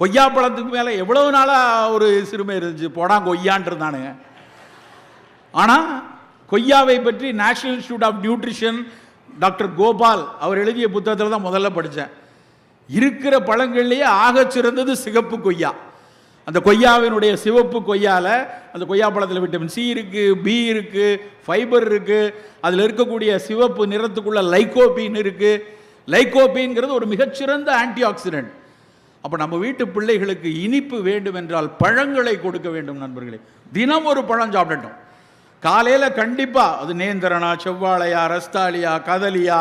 கொய்யா பழத்துக்கு மேலே எவ்வளவு நாளாக ஒரு சிறுமை இருந்துச்சு, போடா கொய்யான் இருந்தானுங்க. ஆனால் கொய்யாவை பற்றி National Institute of Nutrition doctor Gopal அவர் எழுதிய புத்தகத்தில் தான் முதல்ல படித்தேன். இருக்கிற பழங்கள்லேயே ஆகச் சிறந்தது சிகப்பு கொய்யா. அந்த கொய்யாவினுடைய சிவப்பு கொய்யாவில் அந்த கொய்யா பழத்தில் விட்டமின் சி இருக்குது, பி இருக்குது, ஃபைபர் இருக்குது. அதில் இருக்கக்கூடிய சிவப்பு நிறத்துக்குள்ள லைகோபீன் இருக்குது. லைகோபீன்கிறது ஒரு மிகச்சிறந்த ஆன்டி ஆக்சிடென்ட். அப்போ நம்ம வீட்டு பிள்ளைகளுக்கு இனிப்பு வேண்டும் என்றால் பழங்களை கொடுக்க வேண்டும் நண்பர்களே. தினம் ஒரு பழம் சாப்பிடட்டும். காலையில் கண்டிப்பாக அது நேந்திரனா, செவ்வாழையா, ரஸ்தாலியா, கதலியா,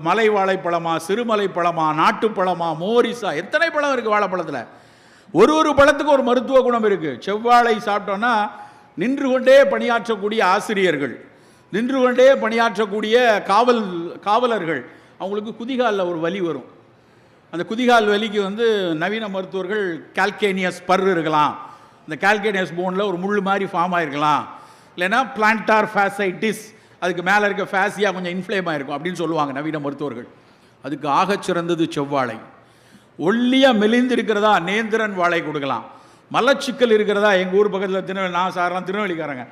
மலை வாழைப்பழமா, சிறுமலை பழமா, நாட்டுப்பழமா, மோரிசா, எத்தனை பழம் இருக்குது வாழைப்பழத்தில். ஒரு பழத்துக்கு ஒரு மருத்துவ குணம் இருக்குது. செவ்வாழை சாப்பிட்டோன்னா நின்று கொண்டே பணியாற்றக்கூடிய ஆசிரியர்கள், நின்று கொண்டே பணியாற்றக்கூடிய காவலர்கள், அவங்களுக்கு குதிகாலில் ஒரு வலி வரும். அந்த குதிகால் வலிக்கு நவீன மருத்துவர்கள் கால்கேனியஸ் பர் இருக்கலாம், இந்த கால்கேனியஸ் போனில் ஒரு முள் மாதிரி ஃபார்ம் ஆகிருக்கலாம், இல்லைன்னா பிளான்டார் ஃபேசைட்டிஸ், அதுக்கு மேலே இருக்க ஃபேசியா கொஞ்சம் இன்ஃப்ளேம் ஆகிருக்கும் அப்படின்னு சொல்லுவாங்க நவீன மருத்துவர்கள். அதுக்கு ஆகச் சிறந்தது செவ்வாழை. ஒல்லியாக மெலிந்து இருக்கிறதா நேந்திரன் வாழை கொடுக்கலாம். மலச்சிக்கல் இருக்கிறதா எங்கள் ஊர் பக்கத்தில் நான் சாரெலாம் திருநெல்வேலிக்காரங்க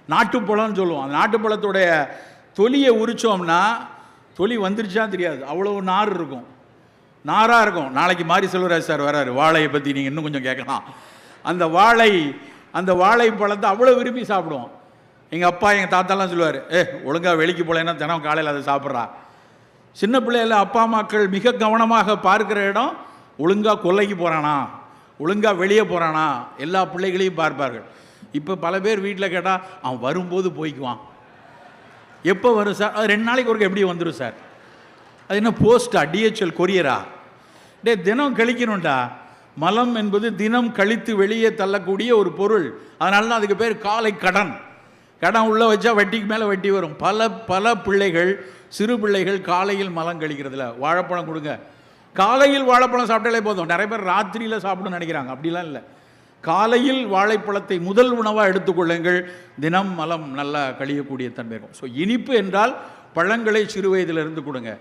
நாட்டுப்பழம்னு சொல்லுவோம். அந்த நாட்டுப்பழத்துடைய தொலியை உரித்தோம்னா தொலி வந்துருச்சான்னு தெரியாது, அவ்வளோ நார் இருக்கும், நாராக இருக்கும். நாளைக்கு மாரி செல்வராஜ் சார் வராரு, வாழையை பற்றி நீங்கள் இன்னும் கொஞ்சம் கேட்கலாம். அந்த வாழை பழத்தை அவ்வளோ விரும்பி சாப்பிடுவோம். எங்கள் அப்பா எங்கள் தாத்தாலாம் சொல்லுவார், ஒழுங்காக வெளிக்கு போலேன்னா தினம் காலையில் அதை சாப்பிட்றா. சின்ன பிள்ளையில் அப்பா அம்மாக்கள் மிக கவனமாக பார்க்குற இடம், ஒழுங்காக கொல்லைக்கு போகிறானா, ஒழுங்காக வெளியே போகிறானா, எல்லா பிள்ளைகளையும் பார்ப்பார்கள். இப்போ பல பேர் வீட்டில் கேட்டால் அவன் வரும்போது போய்க்குவான். எப்போ வரும் சார்? அது 2 நாளைக்கு ஒருக்க எப்படி வந்துடும் சார்? அது என்ன போஸ்டா, டிஹெச்எல் கொரியரா? தினம் கழிக்கணும்டா. மலம் என்பது தினம் கழித்து வெளியே தள்ளக்கூடிய ஒரு பொருள். அதனால தான் அதுக்கு பேர் காலை கடன். கடன் உள்ளே வச்சா வட்டிக்கு மேலே வட்டி வரும். பல பிள்ளைகள், சிறு பிள்ளைகள் காலையில் மலம் கழிக்கிறதுல. வாழைப்பழம் கொடுங்க, காலையில் வாழைப்பழம் சாப்பிட்டாலே போதும். நிறைய பேர் ராத்திரியில் சாப்பிடணும்னு நினைக்கிறாங்க, அப்படிலாம் இல்லை. காலையில் வாழைப்பழத்தை முதல் உணவாக எடுத்துக்கொள்ளுங்கள். தினம் மலம் நல்லா கழியக்கூடிய தன்மை இருக்கும். ஸோ இனிப்பு என்றால் பழங்களை சிறு வயதிலிருந்து கொடுங்க.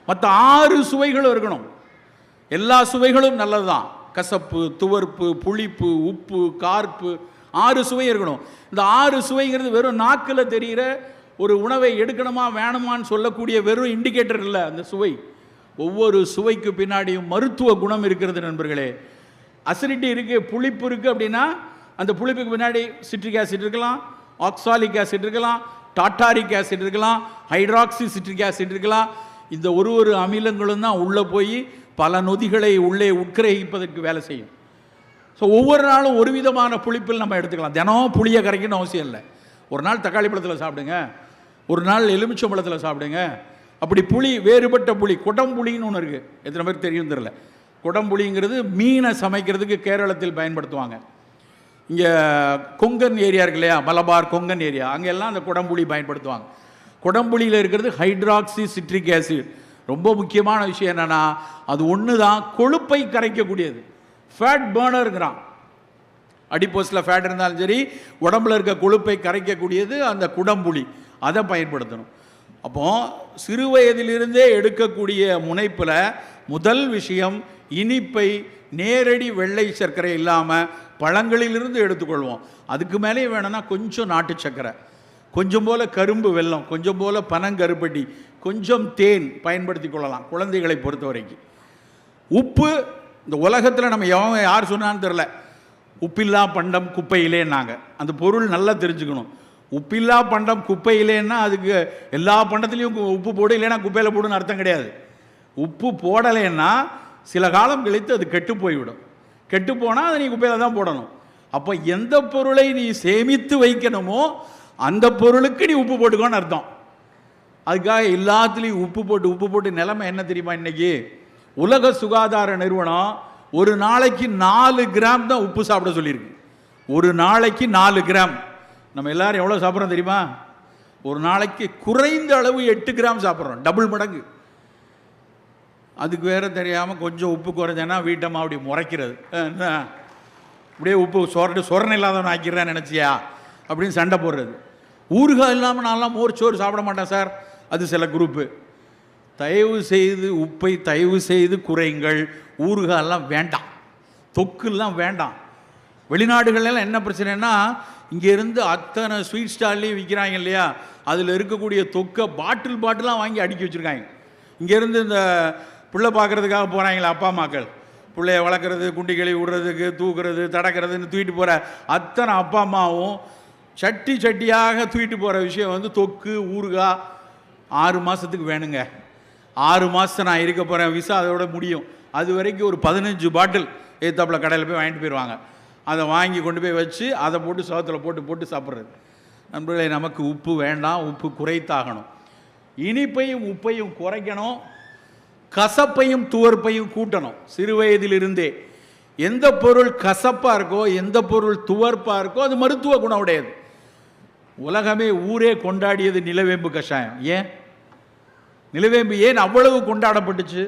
மற்ற 6 சுவைகளும் இருக்கணும். எல்லா சுவைகளும் நல்லது தான். கசப்பு, துவர்ப்பு, புளிப்பு, உப்பு, கார்ப்பு, 6 சுவை இருக்கணும். இந்த 6 சுவைங்கிறது வெறும் நாக்கில் தெரிகிற ஒரு உணவை எடுக்கணுமா வேணுமான்னு சொல்லக்கூடிய வெறும் இண்டிகேட்டர் இல்லை. அந்த சுவை, ஒவ்வொரு சுவைக்கு பின்னாடியும் மருத்துவ குணம் இருக்கிறது நண்பர்களே. அசிடிட்டி இருக்குது, புளிப்பு இருக்குது அப்படின்னா அந்த புளிப்புக்கு பின்னாடி சிட்ரிக் ஆசிட் இருக்கலாம், ஆக்சாலிக் ஆசிட் இருக்கலாம், டாட்டாரிக் ஆசிட் இருக்கலாம், ஹைட்ராக்சி சிட்ரிக் ஆசிட் இருக்கலாம். இந்த ஒரு அமிலங்களும் தான் உள்ளே போய் பல நொதிகளை உள்ளே உட்கிரகிப்பதற்கு வேலை செய்யும். ஸோ ஒவ்வொரு நாளும் ஒரு விதமான புளிப்பில் நம்ம எடுத்துக்கலாம். தினம் புளியை கரைக்கணும்னு அவசியம் இல்லை. ஒரு நாள் தக்காளி பழத்தில் சாப்பிடுங்க, ஒரு நாள் எலுமிச்சம் பழத்தில் சாப்பிடுங்க. அப்படி புளி, வேறுபட்ட புளி, குடம்புளின்னு ஒன்று இருக்குது. எத்தனை பேருக்கு தெரியும் தெரியல. குடம்புளிங்கிறது மீனை சமைக்கிறதுக்கு கேரளத்தில் பயன்படுத்துவாங்க. இங்கே கொங்கன் ஏரியா இருக்கு இல்லையா, மலபார் கொங்கன் ஏரியா, அங்கெல்லாம் அந்த குடம்புளி பயன்படுத்துவாங்க. குடம்புளியில் இருக்கிறது ஹைட்ராக்சி சிட்ரிக் ஆசிட். ரொம்ப முக்கியமான விஷயம் என்னென்னா, அது ஒன்று தான் கொழுப்பை கரைக்கக்கூடியது. ஃபேட் பேர்னருங்கிறான். அடிப்போஸில் ஃபேட் இருந்தாலும் சரி, உடம்புல இருக்க கொழுப்பை கரைக்கக்கூடியது அந்த குடம்புளி. அதை பயன்படுத்தணும். அப்போது சிறு வயதிலிருந்தே எடுக்கக்கூடிய முனைப்பில் முதல் விஷயம் இனிப்பை நேரடி வெள்ளை சர்க்கரை இல்லாமல் பழங்களிலிருந்து எடுத்துக்கொள்வோம். அதுக்கு மேலே வேணும்னா கொஞ்சம் நாட்டு சர்க்கரை, கொஞ்சம் போல் கரும்பு வெல்லம், கொஞ்சம் போல் பனங்கருப்பட்டி, கொஞ்சம் தேன் பயன்படுத்தி கொள்ளலாம் குழந்தைகளை பொறுத்த வரைக்கும். உப்பு, இந்த உலகத்தில் நம்ம யார் சொன்னான்னு தெரில, உப்பில்லா பண்டம் குப்பையிலேன்னாங்க. அந்த பொருள் நல்லா தெரிஞ்சுக்கணும். உப்பில்லா பண்டம் குப்பையிலேன்னா அதுக்கு எல்லா பண்டத்துலேயும் உப்பு போடு, இல்லைன்னா குப்பையில் போடுன்னு அர்த்தம் கிடையாது. உப்பு போடலைன்னா சில காலம் கழித்து அது கெட்டு போய்விடும். கெட்டு போனால் அதை நீ குப்பையில் தான் போடணும். அப்போ எந்த பொருளை நீ சேமித்து வைக்கணுமோ அந்த பொருளுக்கு நீ உப்பு போட்டுக்கோன்னு அர்த்தம். அதுக்காக எல்லாத்துலேயும் உப்பு போட்டு நிலைமை என்ன தெரியுமா? இன்றைக்கி உலக சுகாதார நிறுவனம் ஒரு நாளைக்கு 4 கிராம் தான் உப்பு சாப்பிட சொல்லியிருக்கு. ஒரு நாளைக்கு 4 கிராம். நம்ம எல்லாரும் எவ்வளோ சாப்பிட்றோம் தெரியுமா? ஒரு நாளைக்கு குறைந்த அளவு 8 கிராம் சாப்பிட்றோம், டபுள் மடங்கு. அதுக்கு வேறு தெரியாமல் கொஞ்சம் உப்பு குறைஞ்சேன்னா வீட்டம்மா அப்படி முறைக்கிறது, அப்படியே உப்பு சொரணை இல்லாதவன் ஆக்கிடுறேன்னு நினச்சியா அப்படின்னு சண்டை போடுறது. ஊறுகாய் இல்லாமல் நான்லாம் மோர் சோறு சாப்பிட மாட்டேன் சார், அது சில குரூப்பு. தயவு செய்து உப்பை தயவு செய்து குறைங்கள். ஊறுகாயெல்லாம் வேண்டாம். தொக்குலாம் வேண்டாம். வெளிநாடுகள்லாம் என்ன பிரச்சனைன்னா, இங்கேருந்து அத்தனை ஸ்வீட் ஸ்டால்லையும் விற்கிறாங்க இல்லையா, அதில் இருக்கக்கூடிய தொக்கை பாட்டிலாக வாங்கி அடுக்கி வச்சுருக்காங்க. இங்கேருந்து இந்த பிள்ளை பார்க்குறதுக்காக போகிறாங்களே அப்பா அம்மாக்கள், பிள்ளைய வளர்க்குறது, குண்டி கழுவி விடுறதுக்கு, தூக்குறது, தடக்கிறதுன்னு தூக்கிட்டு போகிற அத்தனை அப்பா அம்மாவும் சட்டியாக தூக்கிட்டு போகிற விஷயம் வந்து தொக்கு, ஊறுகாய் 6 மாதத்துக்கு வேணுங்க. 6 மாதம் நான் இருக்க போகிறேன், விசா அதோட முடியும். அது வரைக்கும் ஒரு 15 பாட்டில் ஏத்தாப்பில் கடையில் போய் வாங்கிட்டு போயிடுவாங்க. அதை வாங்கி கொண்டு போய் வச்சு அதை போட்டு சோத்தில் போட்டு சாப்பிட்றது. நண்பர்களே, நமக்கு உப்பு வேண்டாம், உப்பு குறைத்தாகணும். இனிப்பையும் உப்பையும் குறைக்கணும், கசப்பையும் துவர்ப்பையும் கூட்டணும். சிறு வயதிலிருந்தே எந்த பொருள் கசப்பாக இருக்கோ, எந்த பொருள் துவர்ப்பாக இருக்கோ அது மருத்துவ குணம் உடையது. உலகமே ஊரே கொண்டாடியது நிலவேம்பு கஷாயம். ஏன் நிலவேம்பு ஏன் அவ்வளவு கொண்டாடப்பட்டுச்சு?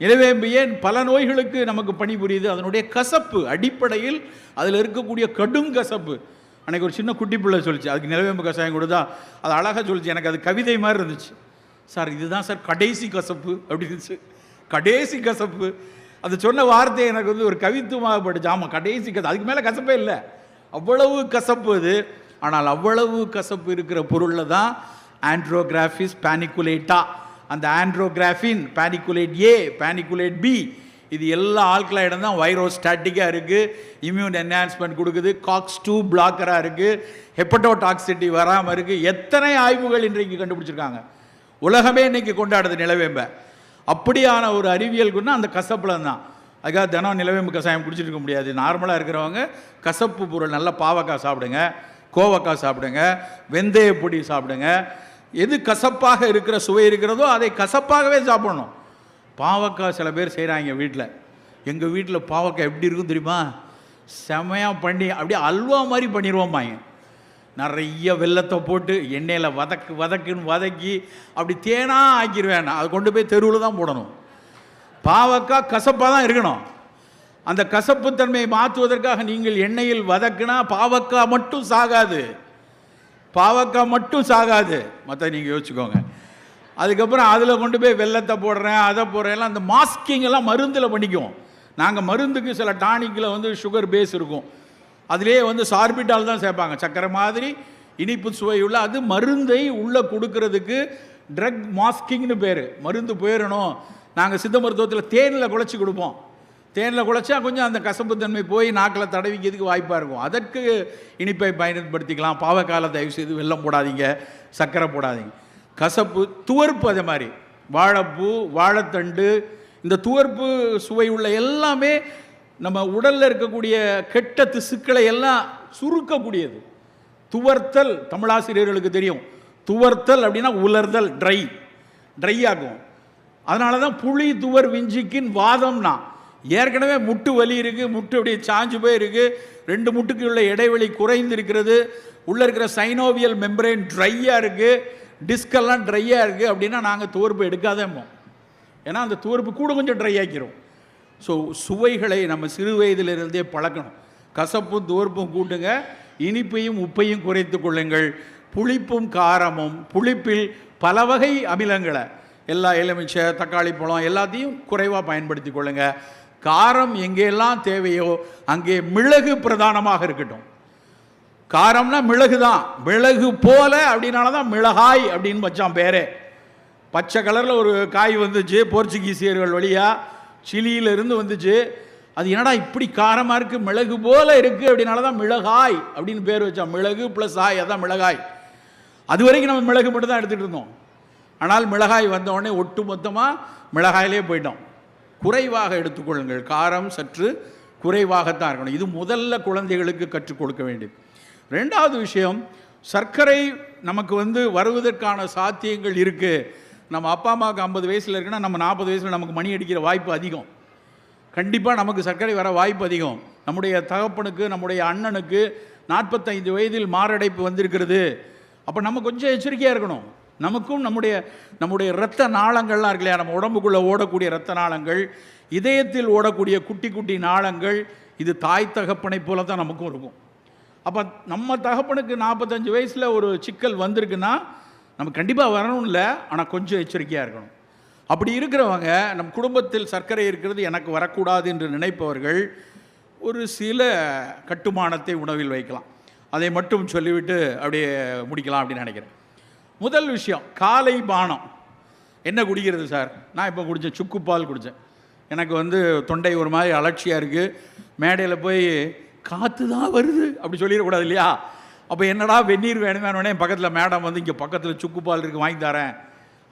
நிலவேம்பு ஏன் பல நோய்களுக்கு நமக்கு பணிபுரியுது? அதனுடைய கசப்பு அடிப்படையில் அதில் இருக்கக்கூடிய கடும் கசப்பு. அன்றைக்கி ஒரு சின்ன குட்டி பிள்ளை சொல்லிச்சு, அதுக்கு நிலவேம்பு கஷாயம் கொடுத்தா அது அழகாக சொல்லிச்சு. எனக்கு அது கவிதை மாதிரி இருந்துச்சு. சார் இதுதான் சார் கடைசி கசப்பு அப்படின்னுச்சு. கடைசி கசப்பு, அது சொன்ன வார்த்தை எனக்கு வந்து ஒரு கவித்துவமாக பட்டுச்சு. ஆமாம், கடைசி கசப்பு, அதுக்கு மேலே கசப்பே இல்லை, அவ்வளவு கசப்பு அது. ஆனால் அவ்வளவு கசப்பு இருக்கிற பொருளில் தான் ஆண்ட்ரோகிராஃபிஸ் பேனிகுலேட்டா, அந்த ஆண்ட்ரோகிராஃபின், பேனிகுலேட் ஏ, பேனிகுலேட் பி, இது எல்லா ஆல்கலாய்டும் தான் வைரோஸ்டாட்டிக்காக இருக்குது, இம்யூன் என்ஹான்ஸ்மெண்ட் கொடுக்குது, காக்ஸ்2 பிளாக்கராக இருக்குது, ஹெப்படோடாக்சிட்டி வராமல் இருக்குது. எத்தனை ஆய்வுகள் இன்றைக்கு கண்டுபிடிச்சிருக்காங்க. உலகமே இன்றைக்கி கொண்டாடுது நிலவேம்பை. அப்படியான ஒரு அறிவியல் குணம் அந்த கசப்பில் தான். அதுக்காக தினம் நிலவேம்பு கஷாயம் குடிச்சிட்டு இருக்க முடியாது. நார்மலாக இருக்கிறவங்க கசப்பு பொருள் நல்லா பாவக்காய் சாப்பிடுங்க, கோவக்காய் சாப்பிடுங்க, வெந்தய பொடி சாப்பிடுங்க. எது கசப்பாக இருக்கிற சுவை இருக்கிறதோ அதை கசப்பாகவே சாப்பிடணும். பாவக்காய் சில பேர் செய்கிறாங்க வீட்டில். எங்கள் வீட்டில் பாவக்காய் எப்படி இருக்கும் தெரியுமா? செமையாக பண்ணி அப்படியே அல்வா மாதிரி பண்ணிடுவோம்பாங்க. நிறைய வெல்லத்தை போட்டு எண்ணெயில் வதக்குன்னு வதக்கி அப்படி தேனாக ஆக்கிடுவேன். அதை கொண்டு போய் தெருவில் தான் போடணும். பாவக்காய் கசப்பாக தான் இருக்கணும். அந்த கசப்புத்தன்மையை மாற்றுவதற்காக நீங்கள் எண்ணெயில் வதக்குனா பாவக்காய் மட்டும் சாகாது, பாவக்காய் மட்டும் சாகாது, மற்ற நீங்கள் யோசிச்சுக்கோங்க. அதுக்கப்புறம் அதில் கொண்டு போய் வெல்லத்தை போடுறேன், அதை போடுறேன், அந்த மாஸ்கிங் எல்லாம் மருந்தில் பண்ணிக்குவோம். நாங்கள் மருந்துக்கு சில டானிக்கில் வந்து சுகர் பேஸ் இருக்கும், அதிலே வந்து சார்பிட்டால் தான் சேர்ப்பாங்க, சக்கரை மாதிரி இனிப்பு சுவையுள்ள. அது மருந்தை உள்ளே கொடுக்கறதுக்கு ட்ரக் மாஸ்கிங்னு பேர். மருந்து போயிடணும். நாங்கள் சித்த மருத்துவத்தில் தேனில் குழச்சி கொடுப்போம். தேனில் குழச்சா கொஞ்சம் அந்த கசப்புத்தன்மை போய் நாக்கில் தடவிக்கிறதுக்கு வாய்ப்பாக இருக்கும். அதற்கு இனிப்பை பயன்படுத்திக்கலாம். பாவக்காயில் தயவு செய்து வெல்லம் போடாதீங்க, சர்க்கரை போடாதீங்க. கசப்பு துவர்ப்பு அதே மாதிரி வாழைப்பூ, வாழைத்தண்டு, இந்த துவர்ப்பு சுவை உள்ள எல்லாமே நம்ம உடலில் இருக்கக்கூடிய கெட்ட திசுக்களை எல்லாம் சுருக்கக்கூடியது. துவர்த்தல் தமிழாசிரியர்களுக்கு தெரியும். துவர்த்தல் அப்படின்னா உலர்தல், ட்ரை ஆகும். அதனால தான் புளி துவர் விஞ்சிக்கின் வாதம்னா. ஏற்கனவே முட்டு வலி இருக்குது, முட்டு அப்படியே சாஞ்சு போய் இருக்குது, 2 முட்டுக்கு உள்ள இடைவெளி குறைந்து இருக்கிறது, உள்ளே இருக்கிற சைனோவியல் மெம்பரேன் ட்ரையாக இருக்குது, டிஸ்கெல்லாம் ட்ரையாக இருக்குது. அப்படின்னா நாங்கள் துவர்ப்பு எடுக்காதேமோ, ஏன்னா அந்த துவர்ப்பு கூட கொஞ்சம் ட்ரை ஆக்கிரும். ஸோ சுவைகளை நம்ம சிறு வயதிலிருந்தே பழக்கணும். கசப்பும் துவர்ப்பும் கூட்டுங்க, இனிப்பையும் உப்பையும் குறைத்து கொள்ளுங்கள். புளிப்பும் காரமும், புளிப்பில் பல வகை அமிலங்களை, எல்லா எலுமிச்சை, தக்காளி பழம் எல்லாத்தையும் குறைவாக பயன்படுத்தி கொள்ளுங்க. காரம் எங்கெல்லாம் தேவையோ அங்கே மிளகு பிரதானமாக இருக்கட்டும். காரம்னா மிளகு தான், மிளகு போல அப்படின்னால தான் மிளகாய் அப்படின்னு வச்சான் பேரே. பச்சை கலரில் ஒரு காய் வந்துச்சு, போர்ச்சுகீசியர்கள் வழியாக சிலியிலிருந்து வந்துச்சு. அது என்னடா இப்படி காரமாக இருக்குது, மிளகு போல இருக்குது அப்படின்னால தான் மிளகாய் அப்படின்னு பேர் வச்சான். மிளகு ப்ளஸ் ஆய், அதான் மிளகாய். அது வரைக்கும் நம்ம மிளகு மட்டும் தான் எடுத்துகிட்டு இருந்தோம். ஆனால் மிளகாய் வந்தவுடனே ஒட்டு மொத்தமாக மிளகாயிலே போயிட்டோம். குறைவாக எடுத்துக்கொள்ளுங்கள், காரம் சற்று குறைவாகத்தான் இருக்கணும். இது முதல்ல குழந்தைகளுக்கு கற்றுக் கொடுக்க வேண்டியது. 2வது விஷயம், சர்க்கரை நமக்கு வருவதற்கான சாத்தியங்கள் இருக்குது. நம்ம அப்பா அம்மாவுக்கு 50 வயசில் இருக்குன்னா நம்ம 40 வயசில் நமக்கு மணி அடிக்கிற வாய்ப்பு அதிகம். கண்டிப்பாக நமக்கு சர்க்கரை வர வாய்ப்பு அதிகம். நம்முடைய தகப்பனுக்கு, நம்முடைய அண்ணனுக்கு 45 வயதில் மாரடைப்பு வந்திருக்கிறது. அப்போ நம்ம கொஞ்சம் எச்சரிக்கையாக இருக்கணும். நமக்கும் நம்முடைய இரத்த நாளங்கள்லாம் இருக்கு இல்லையா, நம்ம உடம்புக்குள்ளே ஓடக்கூடிய இரத்த நாளங்கள், இதயத்தில் ஓடக்கூடிய குட்டி குட்டி நாளங்கள், இது தாய் தகப்பனை போல தான் நமக்கும் இருக்கும். அப்போ நம்ம தகப்பனுக்கு 45 வயசில் ஒரு சிக்கல் வந்திருக்குன்னா நம்ம கண்டிப்பாக வரணும் இல்லை, ஆனால் கொஞ்சம் எச்சரிக்கையாக இருக்கணும். அப்படி இருக்கிறவங்க, நம் குடும்பத்தில் சர்க்கரை இருக்கிறது எனக்கு வரக்கூடாது என்று நினைப்பவர்கள் ஒரு சில கட்டுமானத்தை உணவில் வைக்கலாம். அதை மட்டும் சொல்லிவிட்டு அப்படியே முடிக்கலாம் அப்படின்னு நினைக்கிறேன். முதல் விஷயம், காலை பானம் என்ன குடிக்கிறது சார்? நான் இப்போ குடித்தேன், சுக்கு பால் குடித்தேன். எனக்கு தொண்டை ஒரு மாதிரி அலட்சியாக இருக்குது. மேடையில் போய் காற்று தான் வருது அப்படி சொல்லிடக்கூடாது இல்லையா? அப்போ என்னடா வெந்நீர் வேணுமே, என் பக்கத்தில் மேடம் இங்கே பக்கத்தில் சுக்கு பால் இருக்குது வாங்கி தரேன்.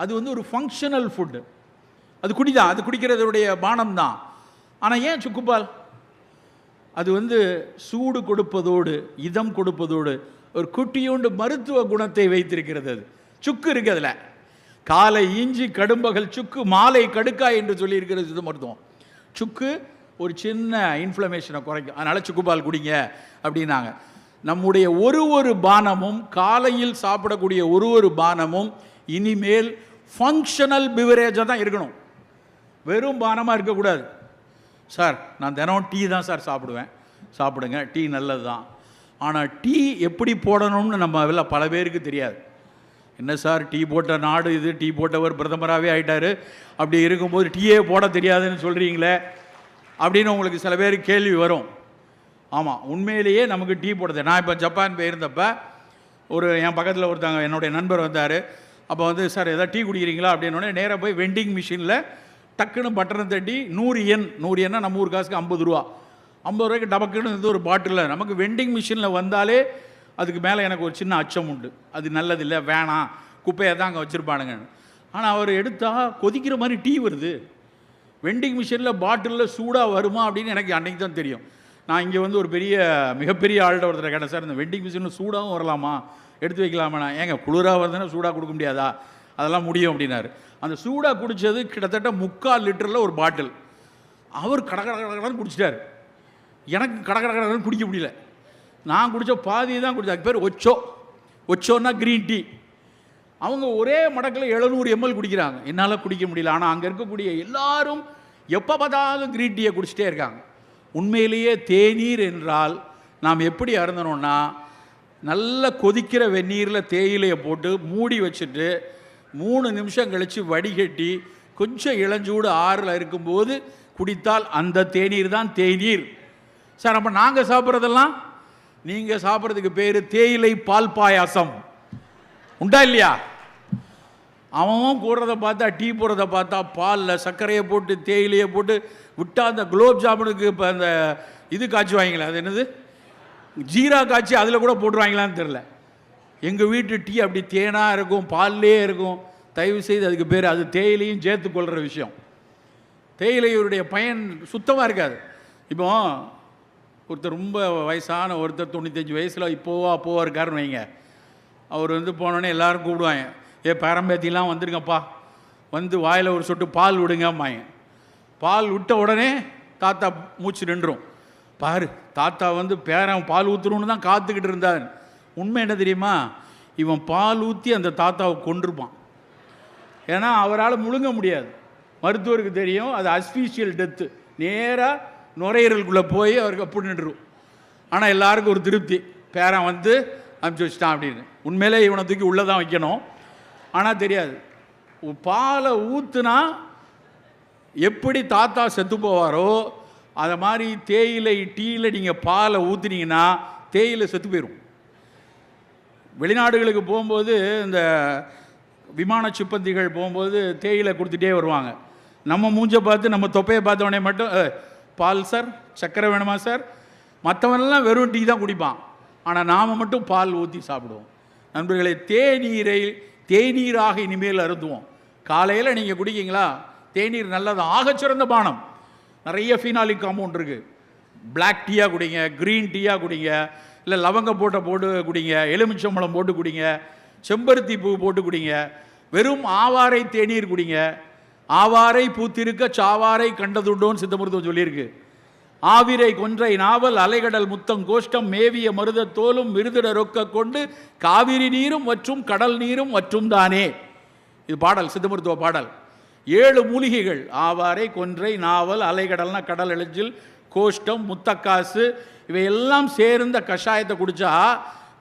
அது ஒரு ஃபங்க்ஷனல் ஃபுட்டு, அது குடிதான், அது குடிக்கிறதுடைய பானம் தான். ஆனால் ஏன் சுக்குப்பால்? அது சூடு கொடுப்பதோடு இதம் கொடுப்பதோடு ஒரு குட்டியோண்டு மருத்துவ குணத்தை வைத்திருக்கிறது. அது சுக்கு இருக்குது அதில். காலை இஞ்சி கடும்பகல் சுக்கு, மாலை கடுக்காய் என்று சொல்லியிருக்கிறது இது மருத்துவம். சுக்கு ஒரு சின்ன இன்ஃப்ளமேஷனை குறைக்கும், அதனால் சுக்குப்பால் குடிங்க அப்படின்னாங்க. நம்முடைய ஒரு பானமும், காலையில் சாப்பிடக்கூடிய ஒரு பானமும் இனிமேல் ஃபங்க்ஷனல் பிவரேஜாக தான் இருக்கணும். வெறும் பானமாக இருக்கக்கூடாது. சார் நான் தினம் டீ தான் சார் சாப்பிடுவேன். சாப்பிடுங்க, டீ நல்லது தான். ஆனால் டீ எப்படி போடணும்னு நம்ம பல பேருக்கு தெரியாது. என்ன சார் டீ போட்ட நாடு இது, டீ போட்டவர் பிரதமராகவே ஆகிட்டார், அப்படி இருக்கும்போது டீயே போட தெரியாதுன்னு சொல்கிறீங்களே அப்படின்னு உங்களுக்கு சில பேருக்கு கேள்வி வரும். ஆமாம், உண்மையிலேயே நமக்கு டீ போடுறது. நான் இப்போ ஜப்பான் போயிருந்தப்ப என் பக்கத்தில் ஒருத்தங்க என்னுடைய நண்பர் வந்தார். அப்போ சார் எதாவது டீ குடிக்கிறீங்களா அப்படின்னோடனே நேராக போய் வெண்டிங் மிஷினில் டக்குன்னு பட்டனை தட்டி 100 yen, 100 yen நம்ம ஊர் காசுக்கு 50 ரூபா, 50 ரூபாய்க்கு டபக்குன்னு ஒரு பாட்டிலில் நமக்கு வெண்டிங் மிஷினில் வந்தாலே அதுக்கு மேலே எனக்கு ஒரு சின்ன அச்சம் உண்டு. அது நல்லதில்லை, வேணாம், குப்பையை தான் அங்கே வச்சுருப்பானுங்க. ஆனால் அவர் எடுத்தால் கொதிக்கிற மாதிரி டீ வருது. வெண்டிங் மிஷினில் பாட்டிலில் சூடாக வருமா அப்படின்னு எனக்கு அன்றைக்கி தான் தெரியும். நான் இங்கே ஒரு மிகப்பெரிய ஆள்கிட்ட ஒருத்தர் கேட்டேன், சார் இந்த வெண்டிங் மிஷினில் சூடாகவும் வரலாமா, எடுத்து வைக்கலாமா? ஏங்க குளிராக வருதுன்னா சூடாக கொடுக்க முடியாதா? அதெல்லாம் முடியும் அப்படின்னாரு. அந்த சூடாக குடித்தது கிட்டத்தட்ட 3/4 லிட்டரில் ஒரு பாட்டில். அவர் கடகடன்னு குடிச்சிட்டார். எனக்கு கடகடன்னு குடிக்க முடியல. நான் குடித்த பாதி தான் குடித்தேன். அதுக்கு பேர் ஒச்சோன்னா க்ரீன் டீ. அவங்க ஒரே மடக்கில் 700 ml குடிக்கிறாங்க. என்னால் குடிக்க முடியல. ஆனால் அங்கே இருக்கக்கூடிய எல்லாரும் எப்போ பார்த்தாலும் க்ரீன் டீயை குடிச்சிட்டே இருக்காங்க. உண்மையிலேயே தேநீர் என்றால் நாம் எப்படி அருந்தணும்னா, நல்ல கொதிக்கிற வெந்நீரில் தேயிலையை போட்டு மூடி வச்சுட்டு 3 நிமிஷம் கழித்து வடிகட்டி கொஞ்சம் இளஞ்சூடு ஆறில் இருக்கும்போது குடித்தால் அந்த தேநீர் தான் தேநீர். சார் அப்போ நாங்கள் சாப்பிட்றதெல்லாம், நீங்கள் சாப்பிட்றதுக்கு பேர் தேயிலை பால் பாயாசம் உண்டா இல்லையா? அவன் கூடுறத பார்த்தா, டீ போடுறத பார்த்தா பாலில் சர்க்கரையை போட்டு தேயிலையை போட்டு விட்டால் அந்த குலோப் ஜாமுனுக்கு இப்போ அந்த இது காய்ச்சுவாங்களே, அது என்னது, ஜீரா காய்ச்சி அதில் கூட போட்டுருவாங்களான்னு தெரில. எங்கள் வீட்டு டீ அப்படி தேனாக இருக்கும், பால்லே இருக்கும். தயவு செய்து அதுக்கு பேர், அது தேயிலையும் சேர்த்து கொள்கிற விஷயம். தேயிலையுடைய பயன் சுத்தமாக இருக்காது. இப்போ ஒருத்தர் ரொம்ப வயசான ஒருத்தர் 95 வயசில் அப்போவா இருக்காருன்னு வைங்க. அவர் போனோடனே எல்லோரும் கூப்பிடுவாங்க, பேரம்பேத்திலாம் வந்துருங்கப்பா, வாயில் ஒரு சொட்டு பால் விடுங்கம்மாங்க. பால் விட்ட உடனே தாத்தா மூச்சு நின்றும். பாரு தாத்தா பேரன் பால் ஊற்றுறோன்னு தான் காத்துக்கிட்டு இருந்தார். உண்மை என்ன தெரியுமா? இவன் பால் ஊற்றி அந்த தாத்தாவை கொண்டிருப்பான். ஏன்னா அவரால் முழுங்க முடியாது. மருத்துவருக்கு தெரியும் அது அஸ்பீஷியல் டெத்து, நேராக நுரையீரலுக்குள்ளே போய் அவருக்கு அப்படி நின்றுடும். ஆனால் எல்லாருக்கும் ஒரு திருப்தி, பேரன் அனுப்பிச்சி வச்சிட்டான் அப்படின்னு. உண்மையிலே இவனை தூக்கி உள்ளே தான் வைக்கணும். ஆனால் தெரியாது. பாலை ஊற்றுனா எப்படி தாத்தா செத்து போவாரோ அதை மாதிரி தேயிலை டீயில் நீங்கள் பாலை ஊற்றுனீங்கன்னா தேயிலை செத்து போயிடும். வெளிநாடுகளுக்கு போகும்போது இந்த விமான சிப்பந்திகள் போகும்போது தேயிலை கொடுத்துட்டே வருவாங்க. நம்ம மூஞ்சை பார்த்து நம்ம தொப்பையை பார்த்தவொடனே மட்டும் பால் சார், சர்க்கரை வேணுமா சார், மற்றவனெல்லாம் வெறும் டீ தான் குடிப்பான். ஆனால் நாம் மட்டும் பால் ஊற்றி சாப்பிடுவோம். நண்பர்களே, தேநீராக இனிமேல் அருந்துவோம். காலையில் நீங்கள் குடிக்கிங்களா, தேநீர் நல்லது, ஆகச்சிறந்த பானம். நிறைய ஃபீனாலிக் காம்பவுண்ட் இருக்குது. பிளாக் டீயாக குடிங்க, க்ரீன் டீயாக குடிங்க, இல்லை லவங்க போட்டு குடிங்க, எலுமிச்சம்பழம் போட்டு குடிங்க, செம்பருத்தி பூ போட்டு குடிங்க, வெறும் ஆவாரை தேநீர் குடிங்க. ஆவாரை பூத்திருக்க சாவாரை கண்டதுண்டோன்னு சித்த மருத்துவம் சொல்லியிருக்கு. ஆவிரை கொன்றை நாவல் அலைகடல் முத்தம் கோஷ்டம் மேவிய மருத தோலும் விருதிட ரொக்க கொண்டு காவிரி நீரும் மற்றும் கடல் நீரும் மற்றும் தானே. இது பாடல், சித்த மருத்துவ பாடல். 7 மூலிகைகள், ஆவாரை கொன்றை நாவல் அலைகடல்னா கடல் எளிச்சில் கோஷ்டம் முத்தக்காசு, இவையெல்லாம் சேர்ந்த கஷாயத்தை குடித்தா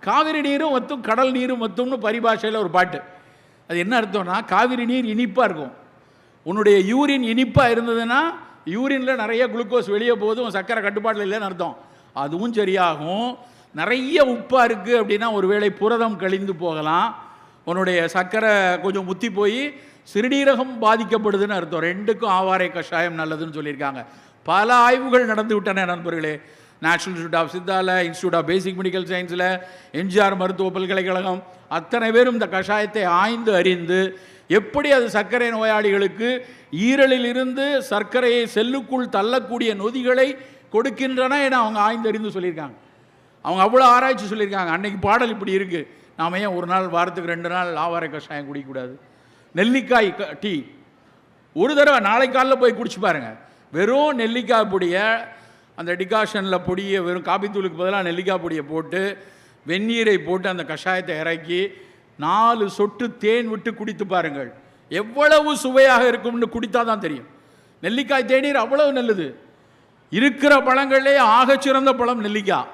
காவிரி நீரும் மத்தும் கடல் நீரும் மத்தும்னு பரிபாஷையில் ஒரு பாட்டு. அது என்ன அர்த்தம்னா, காவிரி நீர் இனிப்பாக இருக்கும். உன்னுடைய யூரின் இனிப்பாக இருந்ததுன்னா யூரினில் நிறைய குளுக்கோஸ் வெளியே போதும், சர்க்கரை கட்டுப்பாட்டில் இல்லைன்னு அர்த்தம். அதுவும் சரியாகும். நிறைய உப்பாக இருக்குது அப்படின்னா ஒருவேளை புரதம் கழிந்து போகலாம், உன்னுடைய சர்க்கரை கொஞ்சம் முத்தி போய் சிறுநீரகம் பாதிக்கப்படுதுன்னு அர்த்தம். ரெண்டுக்கும் ஆவாரை கஷாயம் நல்லதுன்னு சொல்லியிருக்காங்க. பல ஆய்வுகள் நடந்து விட்டன நண்பர்களே. நேஷனல் இன்ஸ்டியூட் ஆஃப் சித்தாவில், இன்ஸ்டியூட் ஆஃப் பேசிக் மெடிக்கல் சயின்ஸில், எம்ஜிஆர் மருத்துவ பல்கலைக்கழகம், அத்தனை பேரும் இந்த கஷாயத்தை ஆய்ந்து அறிந்து எப்படி அது சர்க்கரை நோயாளிகளுக்கு ஈரலில் இருந்து சர்க்கரையை செல்லுக்குள் தள்ளக்கூடிய நொதிகளை கொடுக்கின்றன என அவங்க ஆய்ந்து அறிந்து சொல்லியிருக்காங்க. அவங்க அவ்வளோ ஆராய்ச்சி சொல்லியிருக்காங்க. அன்னைக்கு பாடல் இப்படி இருக்குது, நாம் ஏன் ஒரு நாள் வாரத்துக்கு 2 நாள் ஆவாரை கஷாயம் குடிக்கக்கூடாது? நெல்லிக்காய் டீ ஒரு தடவை நாளை காலையில் போய் குடிச்சு பாருங்கள். வெறும் நெல்லிக்காய் பொடியை அந்த டிகாஷனில் பொடியை வெறும் காபி தூளுக்கு பதிலாக நெல்லிக்காய் பொடியை போட்டு வெந்நீரை போட்டு அந்த கஷாயத்தை இறக்கி 4 சொட்டு தேன் விட்டு குடித்து பாருங்கள். எவ்வளவு சுவையாக இருக்கும்னு குடித்தா தான் தெரியும். நெல்லிக்காய் தேநீர் அவ்வளவு நல்லது. இருக்கிற பழங்கள்லே ஆகச்சிறந்த பழம் நெல்லிக்காய்.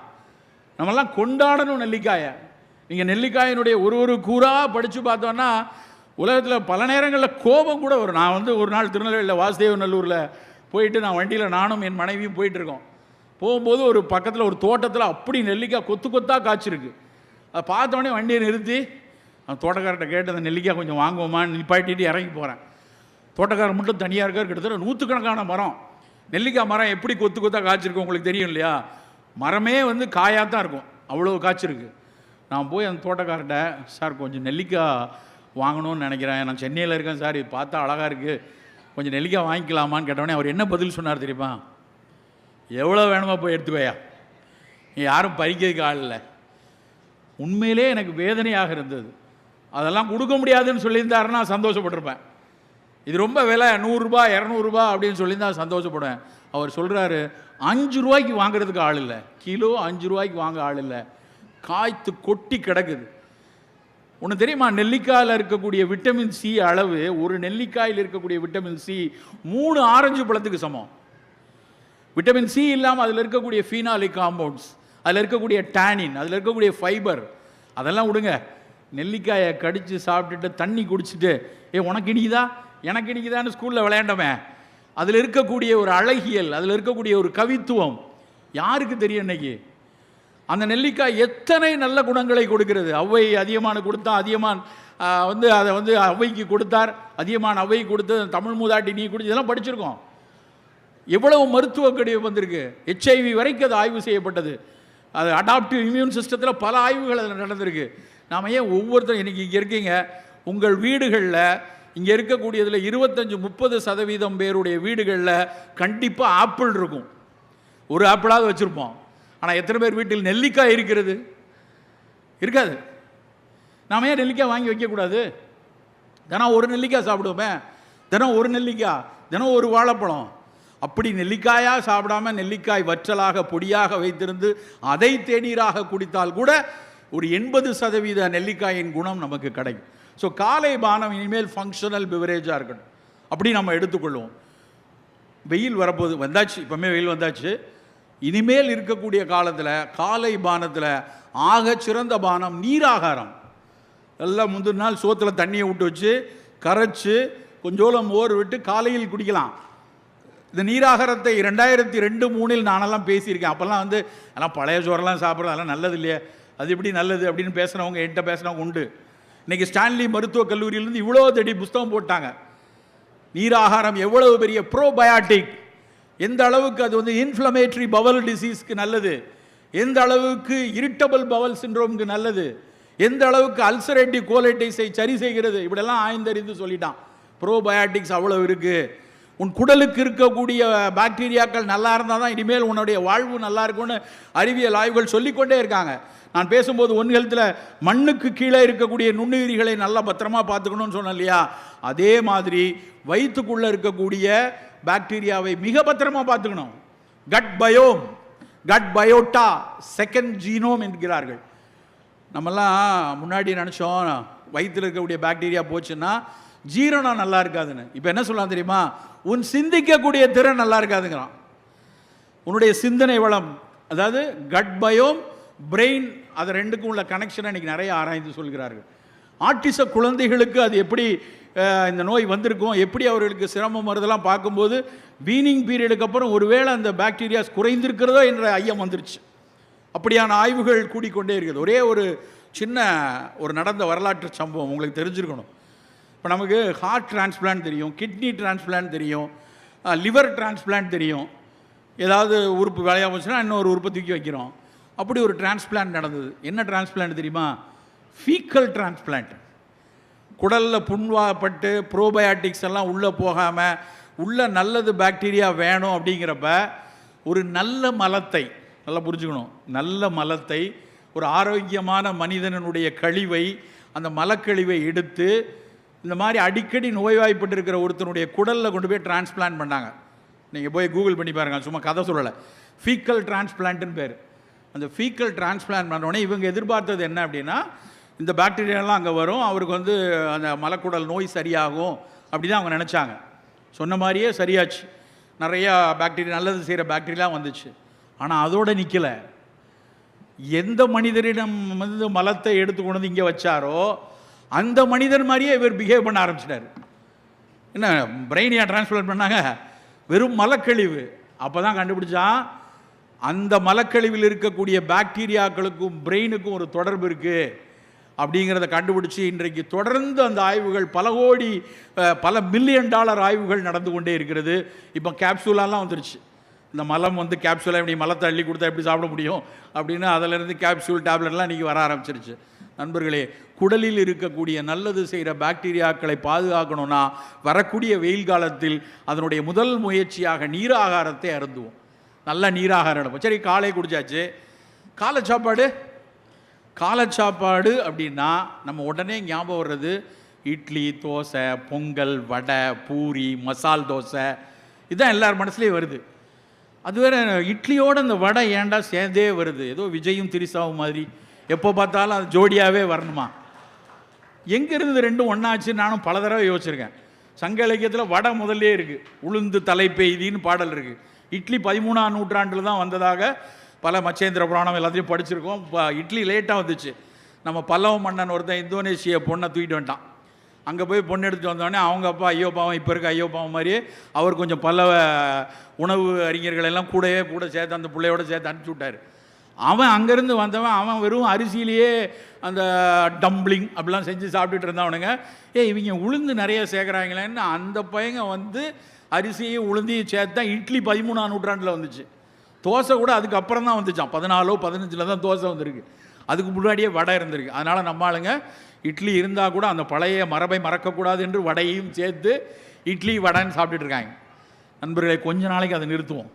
நம்மெல்லாம் கொண்டாடணும் நெல்லிக்காயை. நீங்கள் நெல்லிக்காயினுடைய ஒரு கூறாக படித்து பார்த்தோன்னா உலகத்தில் பல நேரங்களில் கோபம் கூட வரும். நான் ஒரு நாள் திருநெல்வேலியில் வாசுதேவநல்லூரில் போயிட்டு நான் வண்டியில் நானும் என் மனைவியும் போயிட்டுருக்கோம். போகும்போது ஒரு பக்கத்தில் ஒரு தோட்டத்தில் அப்படி நெல்லிக்காய் கொத்து கொத்தாக காய்ச்சிருக்கு. அதை பார்த்தோடனே வண்டியை நிறுத்தி அந்த தோட்டக்காரர்கிட்ட கேட்டு அந்த நெல்லிக்காய் கொஞ்சம் வாங்குவோமான்னு நிப்பாட்டிட்டு இறங்கி போகிறேன். தோட்டக்காரர் மட்டும் தனியாக இருக்கார். கிட்டத்தட்ட 100கணக்கான மரம், நெல்லிக்காய் மரம் எப்படி கொத்து கொத்தாக காய்ச்சிருக்கு உங்களுக்கு தெரியும் இல்லையா? மரமே காயாக தான் இருக்கும், அவ்வளோ காய்ச்சிருக்கு. நான் போய் அந்த தோட்டக்காரர்கிட்ட, சார் கொஞ்சம் நெல்லிக்காய் வாங்கணும்னு நினைக்கிறேன், நான் சென்னையில் இருக்கேன் சார், இது பார்த்தா அழகாக இருக்குது, கொஞ்சம் நெல்லிக்காய் வாங்கிக்கலாமான்னு கேட்டவொடனே அவர் என்ன பதில் சொன்னார் தெரியுமா? எவ்வளோ வேணுமா போய் எடுத்துக்கோயா, யாரும் பறிக்கிறதுக்கு ஆள் இல்லை. உண்மையிலே எனக்கு வேதனையாக இருந்தது. அதெல்லாம் கொடுக்க முடியாதுன்னு சொல்லியிருந்தாருன்னா சந்தோஷப்பட்டிருப்பேன். இது ரொம்ப விலை, 100 ரூபா 200 ரூபா அப்படின்னு சொல்லியிருந்தா சந்தோஷப்படுவேன். அவர் சொல்கிறாரு 5 ரூபாய்க்கு வாங்குறதுக்கு ஆள் இல்லை, கிலோ 5 ரூபாய்க்கு வாங்க ஆள் இல்லை, காய்த்து கொட்டி கிடக்குது. ஒன்று தெரியுமா, நெல்லிக்காயில் இருக்கக்கூடிய விட்டமின் சி அளவு, ஒரு நெல்லிக்காயில் இருக்கக்கூடிய விட்டமின் சி 3 ஆரஞ்சு பழத்துக்கு சமம். விட்டமின் சி இல்லாமல் அதில் இருக்கக்கூடிய ஃபீனாலிக் காம்பவுண்ட்ஸ், அதில் இருக்கக்கூடிய டேனின், அதில் இருக்கக்கூடிய ஃபைபர், அதெல்லாம் விடுங்க. நெல்லிக்காயை கடித்து சாப்பிட்டுட்டு தண்ணி குடிச்சிட்டு உனக்கு இனிக்குதா எனக்கு இனிக்குதான்னு ஸ்கூலில் விளையாண்டோமே, அதில் இருக்கக்கூடிய ஒரு அழகியல், அதில் இருக்கக்கூடிய ஒரு கவித்துவம் யாருக்கு தெரியும்? இன்னைக்கு அந்த நெல்லிக்காய் எத்தனை நல்ல குணங்களை கொடுக்கிறது. ஔவை அதியமானு கொடுத்தா, அதியமான் அதை ஔவைக்கு கொடுத்தார், அதியமான் ஔவைக்கு கொடுத்து தமிழ் மூதாட்டி நீ குடிச்சு, இதெல்லாம் படிச்சிருக்கோம். எவ்வளவு மருத்துவ கடிவு வந்திருக்கு. HIV வரைக்கும் அது ஆய்வு செய்யப்பட்டது. அது அடாப்டிவ் இம்யூன் சிஸ்டத்தில் பல ஆய்வுகள் அதில் நடந்திருக்கு. நாம் ஏன் ஒவ்வொருத்தரும் இன்றைக்கி இங்கே இருக்கீங்க, உங்கள் வீடுகளில் இங்கே இருக்கக்கூடியதில் 25-30% பேருடைய வீடுகளில் கண்டிப்பாக ஆப்பிள் இருக்கும், ஒரு ஆப்பிளாவது வச்சுருப்போம். ஆனால் எத்தனை பேர் வீட்டில் நெல்லிக்காய் இருக்கிறது? இருக்காது. நாம் ஏன் நெல்லிக்காய் வாங்கி வைக்கக்கூடாது? தினம் ஒரு நெல்லிக்காய் சாப்பிடுவோமே, தினம் ஒரு நெல்லிக்காய், தினம் ஒரு வாழைப்பழம். அப்படி நெல்லிக்காயாக சாப்பிடாமல் நெல்லிக்காய் வற்றலாக பொடியாக வைத்திருந்து அதை தேநீராக குடித்தால் கூட ஒரு 80% நெல்லிக்காயின் குணம் நமக்கு கிடைக்கும். ஸோ காலை பானம் இனிமேல் ஃபங்க்ஷனல் பிவரேஜாக இருக்கணும், அப்படி நம்ம எடுத்துக்கொள்வோம். வெயில் வரப்போது வந்தாச்சு, இப்போமே வெயில் வந்தாச்சு. இனிமேல் இருக்கக்கூடிய காலத்தில் காலை பானத்தில் ஆக சிறந்த பானம் நீராகாரம். எல்லாம் முந்தின நாள் சோத்தில் தண்ணியை விட்டு வச்சு கரைச்சி கொஞ்சோளம் மோர் விட்டு காலையில் குடிக்கலாம். இந்த நீராகாரத்தை 2002-03 நானெல்லாம் பேசியிருக்கேன். அப்போல்லாம் அதெல்லாம் பழைய சோறெல்லாம் சாப்பிட்றது அதெல்லாம் நல்லது இல்லையே, அது எப்படி நல்லது அப்படின்னு பேசுகிறவங்க என்கிட்ட பேசுகிறவங்க உண்டு. இன்றைக்கி ஸ்டான்லி மருத்துவக் கல்லூரியிலேருந்து இவ்வளோ தடி புஸ்தகம் போட்டாங்க. நீராகாரம் எவ்வளவு பெரிய ப்ரோபயாட்டிக், எந்த அளவுக்கு அது இன்ஃப்ளமேட்டரி பவல் டிசீஸ்க்கு நல்லது, எந்த அளவுக்கு இரிட்டபிள் பவல் சிண்ட்ரோம்க்கு நல்லது, எந்த அளவுக்கு அல்சரேட்டிவ் கோலைட்டிஸை சரி செய்கிறது, இப்படியெல்லாம் ஆய்ந்தறிந்து சொல்லிட்டான். ப்ரோபயாட்டிக்ஸ் அவ்வளோ இருக்குது. உன் குடலுக்கு இருக்கக்கூடிய பாக்டீரியாக்கள் நல்லா இருந்தால் தான் இனிமேல் உன்னுடைய வாழ்வு நல்லா இருக்கும்னு அறிவியல் ஆய்வுகள் சொல்லிக்கொண்டே இருக்காங்க. நான் பேசும்போது ஒன் ஹெல்த்தில் மண்ணுக்கு கீழே இருக்கக்கூடிய நுண்ணுயிரிகளை நல்லா பத்திரமா பார்த்துக்கணும்னு சொன்னேன் இல்லையா? அதே மாதிரி வயிற்றுக்குள்ளே இருக்கக்கூடிய பாக்டீரியாவை மிக பத்திரமா பார்த்துக்கணும். Cut biome, cut biota, second genome என்கிறார்கள். நம்மெல்லாம் முன்னாடி நினச்சோம் வயிற்றில் இருக்கக்கூடிய பாக்டீரியா போச்சுன்னா ஜீரணம் நல்லா இருக்காதுன்னு. இப்போ என்ன சொல்லலாம் தெரியுமா? உன் சிந்திக்கக்கூடிய திறன் நல்லா இருக்காதுங்கிறான். உன்னுடைய சிந்தனை வளம், அதாவது கட் பயோம் பிரெயின், அது ரெண்டுக்கும் உள்ள கனெக்ஷனை இன்றைக்கி நிறைய ஆராய்ந்து சொல்கிறார்கள். ஆட்டிச குழந்தைகளுக்கு அது எப்படி இந்த நோய் வந்திருக்கும், எப்படி அவர்களுக்கு சிரமம் வருதெல்லாம் பார்க்கும்போது வீனிங் பீரியடுக்கு அப்புறம் ஒருவேளை அந்த பாக்டீரியாஸ் குறைந்திருக்கிறதோ என்ற ஐயம் வந்துருச்சு. அப்படியான ஆய்வுகள் கூடிக்கொண்டே இருக்குது. ஒரே ஒரு சின்ன நடந்த வரலாற்று சம்பவம் உங்களுக்கு தெரிஞ்சிருக்கணும். இப்போ நமக்கு ஹார்ட் டிரான்ஸ்பிளான்ட் தெரியும், கிட்னி டிரான்ஸ்பிளான்ட் தெரியும், லிவர் டிரான்ஸ்பிளான்ட் தெரியும். ஏதாவது உறுப்பு வேலையாக போச்சுன்னா இன்னொரு உறுப்பை தூக்கி வைக்கிறோம். அப்படி ஒரு டிரான்ஸ்பிளான்ட் நடந்தது. என்ன டிரான்ஸ்பிளான்ட் தெரியுமா? Faecal transplant. குடலில் புண்வாப்பட்டு ப்ரோபயாட்டிக்ஸ் எல்லாம் உள்ளே போகாமல் உள்ள நல்லது பாக்டீரியா வேணும் அப்படிங்கிறப்ப ஒரு நல்ல மலத்தை, நல்லா புரிஞ்சுக்கணும், நல்ல மலத்தை, ஒரு ஆரோக்கியமான மனிதனுடைய கழிவை, அந்த மலக்கழிவை எடுத்து இந்த மாதிரி அடிக்கடி நோய்வாய்ப்பட்டு இருக்கிற ஒருத்தனுடைய குடலில் கொண்டு போய் டிரான்ஸ்பிளான்ட் பண்ணாங்க. நீங்கள் போய் கூகுள் பண்ணி பாருங்கள், சும்மா கதை சொல்லலை. ஃபீக்கல் டிரான்ஸ்பிளான்ட்டுன்னு பேர். அந்த ஃபீக்கல் டிரான்ஸ்பிளான்ட் பண்ணோடனே இவங்க எதிர்பார்த்தது என்ன அப்படின்னா, இந்த பாக்டீரியாலாம் அங்கே வரும், அவருக்கு வந்து அந்த மலக்குடல் நோய் சரியாகும் அப்படி தான் அவங்க நினச்சாங்க. சொன்ன மாதிரியே சரியாச்சு. நிறையா பாக்டீரியா, நல்லது செய்கிற பாக்டீரியாலாம் வந்துச்சு. ஆனால் அதோடு நிற்கலை. எந்த மனிதரிடம் வந்து மலத்தை எடுத்து கொண்டு வந்து இங்கே வச்சாரோ அந்த மனிதர் மாதிரியே இவர் பிஹேவ் பண்ண ஆரம்பிச்சிட்டார். என்ன பிரெயினியா டிரான்ஸ்பிளான்ட் பண்ணாங்க? வெறும் மலக்கழிவு. அப்போ தான் கண்டுபிடிச்சான், அந்த மலக்கழிவில் இருக்கக்கூடிய பாக்டீரியாக்களுக்கும் பிரெயினுக்கும் ஒரு தொடர்பு இருக்குது அப்படிங்கிறத கண்டுபிடிச்சி இன்றைக்கு தொடர்ந்து அந்த ஆய்வுகள் பல மில்லியன் டாலர் ஆய்வுகள் நடந்து கொண்டே இருக்கிறது. இப்போ கேப்சூலாலாம் வந்துருச்சு. இந்த மலம் வந்து கேப்சூலாக எப்படி மலத்தை அள்ளி கொடுத்தா எப்படி சாப்பிட முடியும் அப்படின்னு அதிலிருந்து கேப்சூல் டேப்லெட்லாம் இன்றைக்கி வர ஆரம்பிச்சிருச்சு. நண்பர்களே, குடலில் இருக்கக்கூடிய நல்லது செய்கிற பாக்டீரியாக்களை பாதுகாக்கணும்னா வரக்கூடிய வெயில் காலத்தில் அதனுடைய முதல் முயற்சியாக நீராகாரத்தை அருந்துவோம். நல்ல நீராகாரம் எடுப்போம். சரி, காலை குடிச்சாச்சு. காலை சாப்பாடு அப்படின்னா நம்ம உடனே ஞாபகம் வர்றது இட்லி, தோசை, பொங்கல், வடை, பூரி, மசால் தோசை, இதுதான் எல்லார் மனசுலேயும் வருது. அது வேறு, இட்லியோடு அந்த வடை ஏண்டா சேர்ந்தே வருது? ஏதோ விஜயும் திரிசாவும் மாதிரி எப்போ பார்த்தாலும் அது ஜோடியாகவே வரணுமா? எங்கேருந்து ரெண்டும் ஒன்றாச்சு? நானும் பல தடவை யோசிச்சிருக்கேன். சங்க இலக்கியத்தில் வடை முதல்லே இருக்குது. உளுந்து தலை பெய்தின்னு பாடல் இருக்குது. இட்லி 13ஆம் நூற்றாண்டில் தான் வந்ததாக பல மச்சேந்திர புராணம் எல்லாத்தையும் படிச்சிருக்கோம். இட்லி லேட்டாக வந்துச்சு. நம்ம பல்லவ மன்னன் ஒருத்தன் இந்தோனேஷியா பொண்ணை தூக்கிட்டு வந்துட்டான். அங்கே போய் பொண்ணு எடுத்துகிட்டு வந்தோடனே அவங்க அப்பா ஐயோ பாவம், இப்போ இருக்க ஐயோ பாவம் மாதிரியே அவர் கொஞ்சம் பல்லவ உணவு அறிஞர்கள் எல்லாம் கூட சேர்த்து அந்த பிள்ளையோட சேர்த்து அனுப்பிச்சி விட்டார். அவன் அங்கேருந்து வந்தவன், அவன் வெறும் அரிசியிலேயே அந்த டம்ப்ளிங் அப்படிலாம் செஞ்சு சாப்பிட்டுட்டு இருந்தவனுங்க. இவங்க உளுந்து நிறைய சேர்க்குறாங்களேன்னு அந்த பையங்க வந்து அரிசியும் உளுந்தையும் சேர்த்து தான் இட்லி 13ஆம் நூற்றாண்டில் வந்துச்சு. தோசை கூட அதுக்கப்புறம் தான் வந்துச்சான். 14 15 தான் தோசை வந்திருக்கு. அதுக்கு முன்னாடியே வடை இருந்திருக்கு. அதனால் நம்ம ஆளுங்க இட்லி இருந்தால் கூட அந்த பழைய மரபை மறக்கக்கூடாது என்று வடையும் சேர்த்து இட்லி வடைன்னு சாப்பிட்டுட்டு இருக்காங்க. நண்பர்களை, கொஞ்ச நாளைக்கு அதை நிறுத்துவோம்.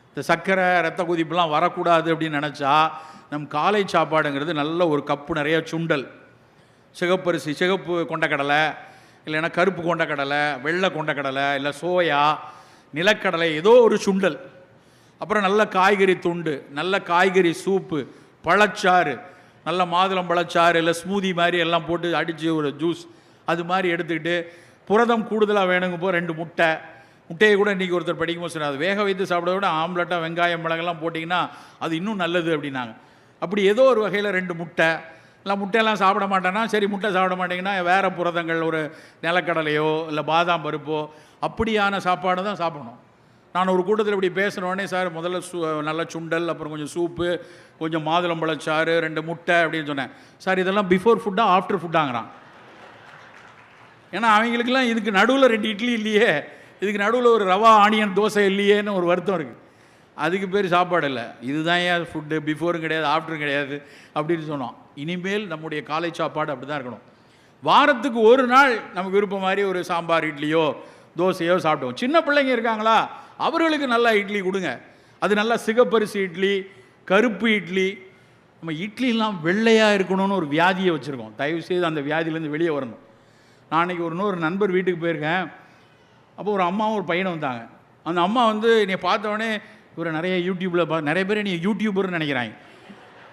இந்த சர்க்கரை, ரத்த கொதிப்புலாம் வரக்கூடாது அப்படின்னு நினச்சா நம் காலை சாப்பாடுங்கிறது நல்ல ஒரு கப்பு நிறைய சுண்டல், சிகப்பரிசி, சிகப்பு கொண்டக்கடலை, இல்லைன்னா கருப்பு கொண்டக்கடலை, வெள்ளை கொண்டக்கடலை, இல்லை சோயா, நிலக்கடலை, ஏதோ ஒரு சுண்டல், அப்புறம் நல்ல காய்கறி துண்டு, நல்ல காய்கறி சூப்பு, பழச்சாறு, நல்ல மாதுளம்பழச்சாறு இல்லை ஸ்மூதி மாதிரி எல்லாம் போட்டு அடித்து ஒரு ஜூஸ் அது மாதிரி எடுத்துக்கிட்டு, புரதம் கூடுதலாக வேணுங்கப்போ 2 முட்டையை கூட இன்றைக்கி ஒருத்தர் படிக்கும்போது சொன்னார், அது வேக வைத்து சாப்பிட விட ஆம்லெட்டாக வெங்காயம் மிளகெல்லாம் போட்டிங்கன்னா அது இன்னும் நல்லது அப்படின்னாங்க. அப்படி ஏதோ ஒரு வகையில் 2 முட்டை, இல்லை முட்டையெல்லாம் சாப்பிட மாட்டேன்னா சரி, முட்டை சாப்பிட மாட்டேங்கன்னா வேறு புரதங்கள், ஒரு நிலக்கடலையோ இல்லை பாதாம் பருப்போ அப்படியான சாப்பாடு தான் சாப்பிடணும். நான் ஒரு கூட்டத்தில் இப்படி பேசுகிறோடனே, சார் முதல்ல நல்ல சுண்டல், அப்புறம் கொஞ்சம் சூப்பு, கொஞ்சம் மாதுளம்பழச்சாறு, 2 முட்டை அப்படின்னு சொன்னேன். சார் இதெல்லாம் பிஃபோர் ஃபுட்டாக ஆஃப்டர் ஃபுட்டாங்கிறான். ஏன்னா அவங்களுக்கெல்லாம் இதுக்கு நடுவில் 2 இட்லி இல்லையே, இதுக்கு நடுவில் ஒரு ரவா ஆனியன் தோசை இல்லையேன்னு ஒரு வருத்தம் இருக்குது. அதுக்கு பேர் சாப்பாடு இல்லை. இதுதான் ஏன் ஃபுட்டு, பிஃபோரும் கிடையாது ஆஃப்டரும் கிடையாது அப்படின்னு சொன்னோம். இனிமேல் நம்முடைய காலை சாப்பாடு அப்படி தான் இருக்கணும். வாரத்துக்கு ஒரு நாள் நமக்கு விருப்பம் மாதிரி ஒரு சாம்பார் இட்லியோ தோசையோ சாப்பிடுவோம். சின்ன பிள்ளைங்க இருக்காங்களா, அவர்களுக்கு நல்லா இட்லி கொடுங்க. அது நல்லா சிகப்பரிசி இட்லி, கருப்பு இட்லி. நம்ம இட்லிலாம் வெள்ளையாக இருக்கணும்னு ஒரு வியாதியை வச்சுருக்கோம். தயவுசெய்து அந்த வியாதியிலேருந்து வெளியே வரணும். நான் அன்றைக்கி இன்னொரு நண்பர் வீட்டுக்கு போயிருக்கேன். அப்போ ஒரு அம்மாவும் ஒரு பையனும் வந்தாங்க. அந்த அம்மா வந்து என்னை பார்த்தவொடனே, இவரை நிறைய யூடியூப்பில் நிறைய பேர் நீங்கள் யூடியூபர்னு நினைக்கிறாங்க.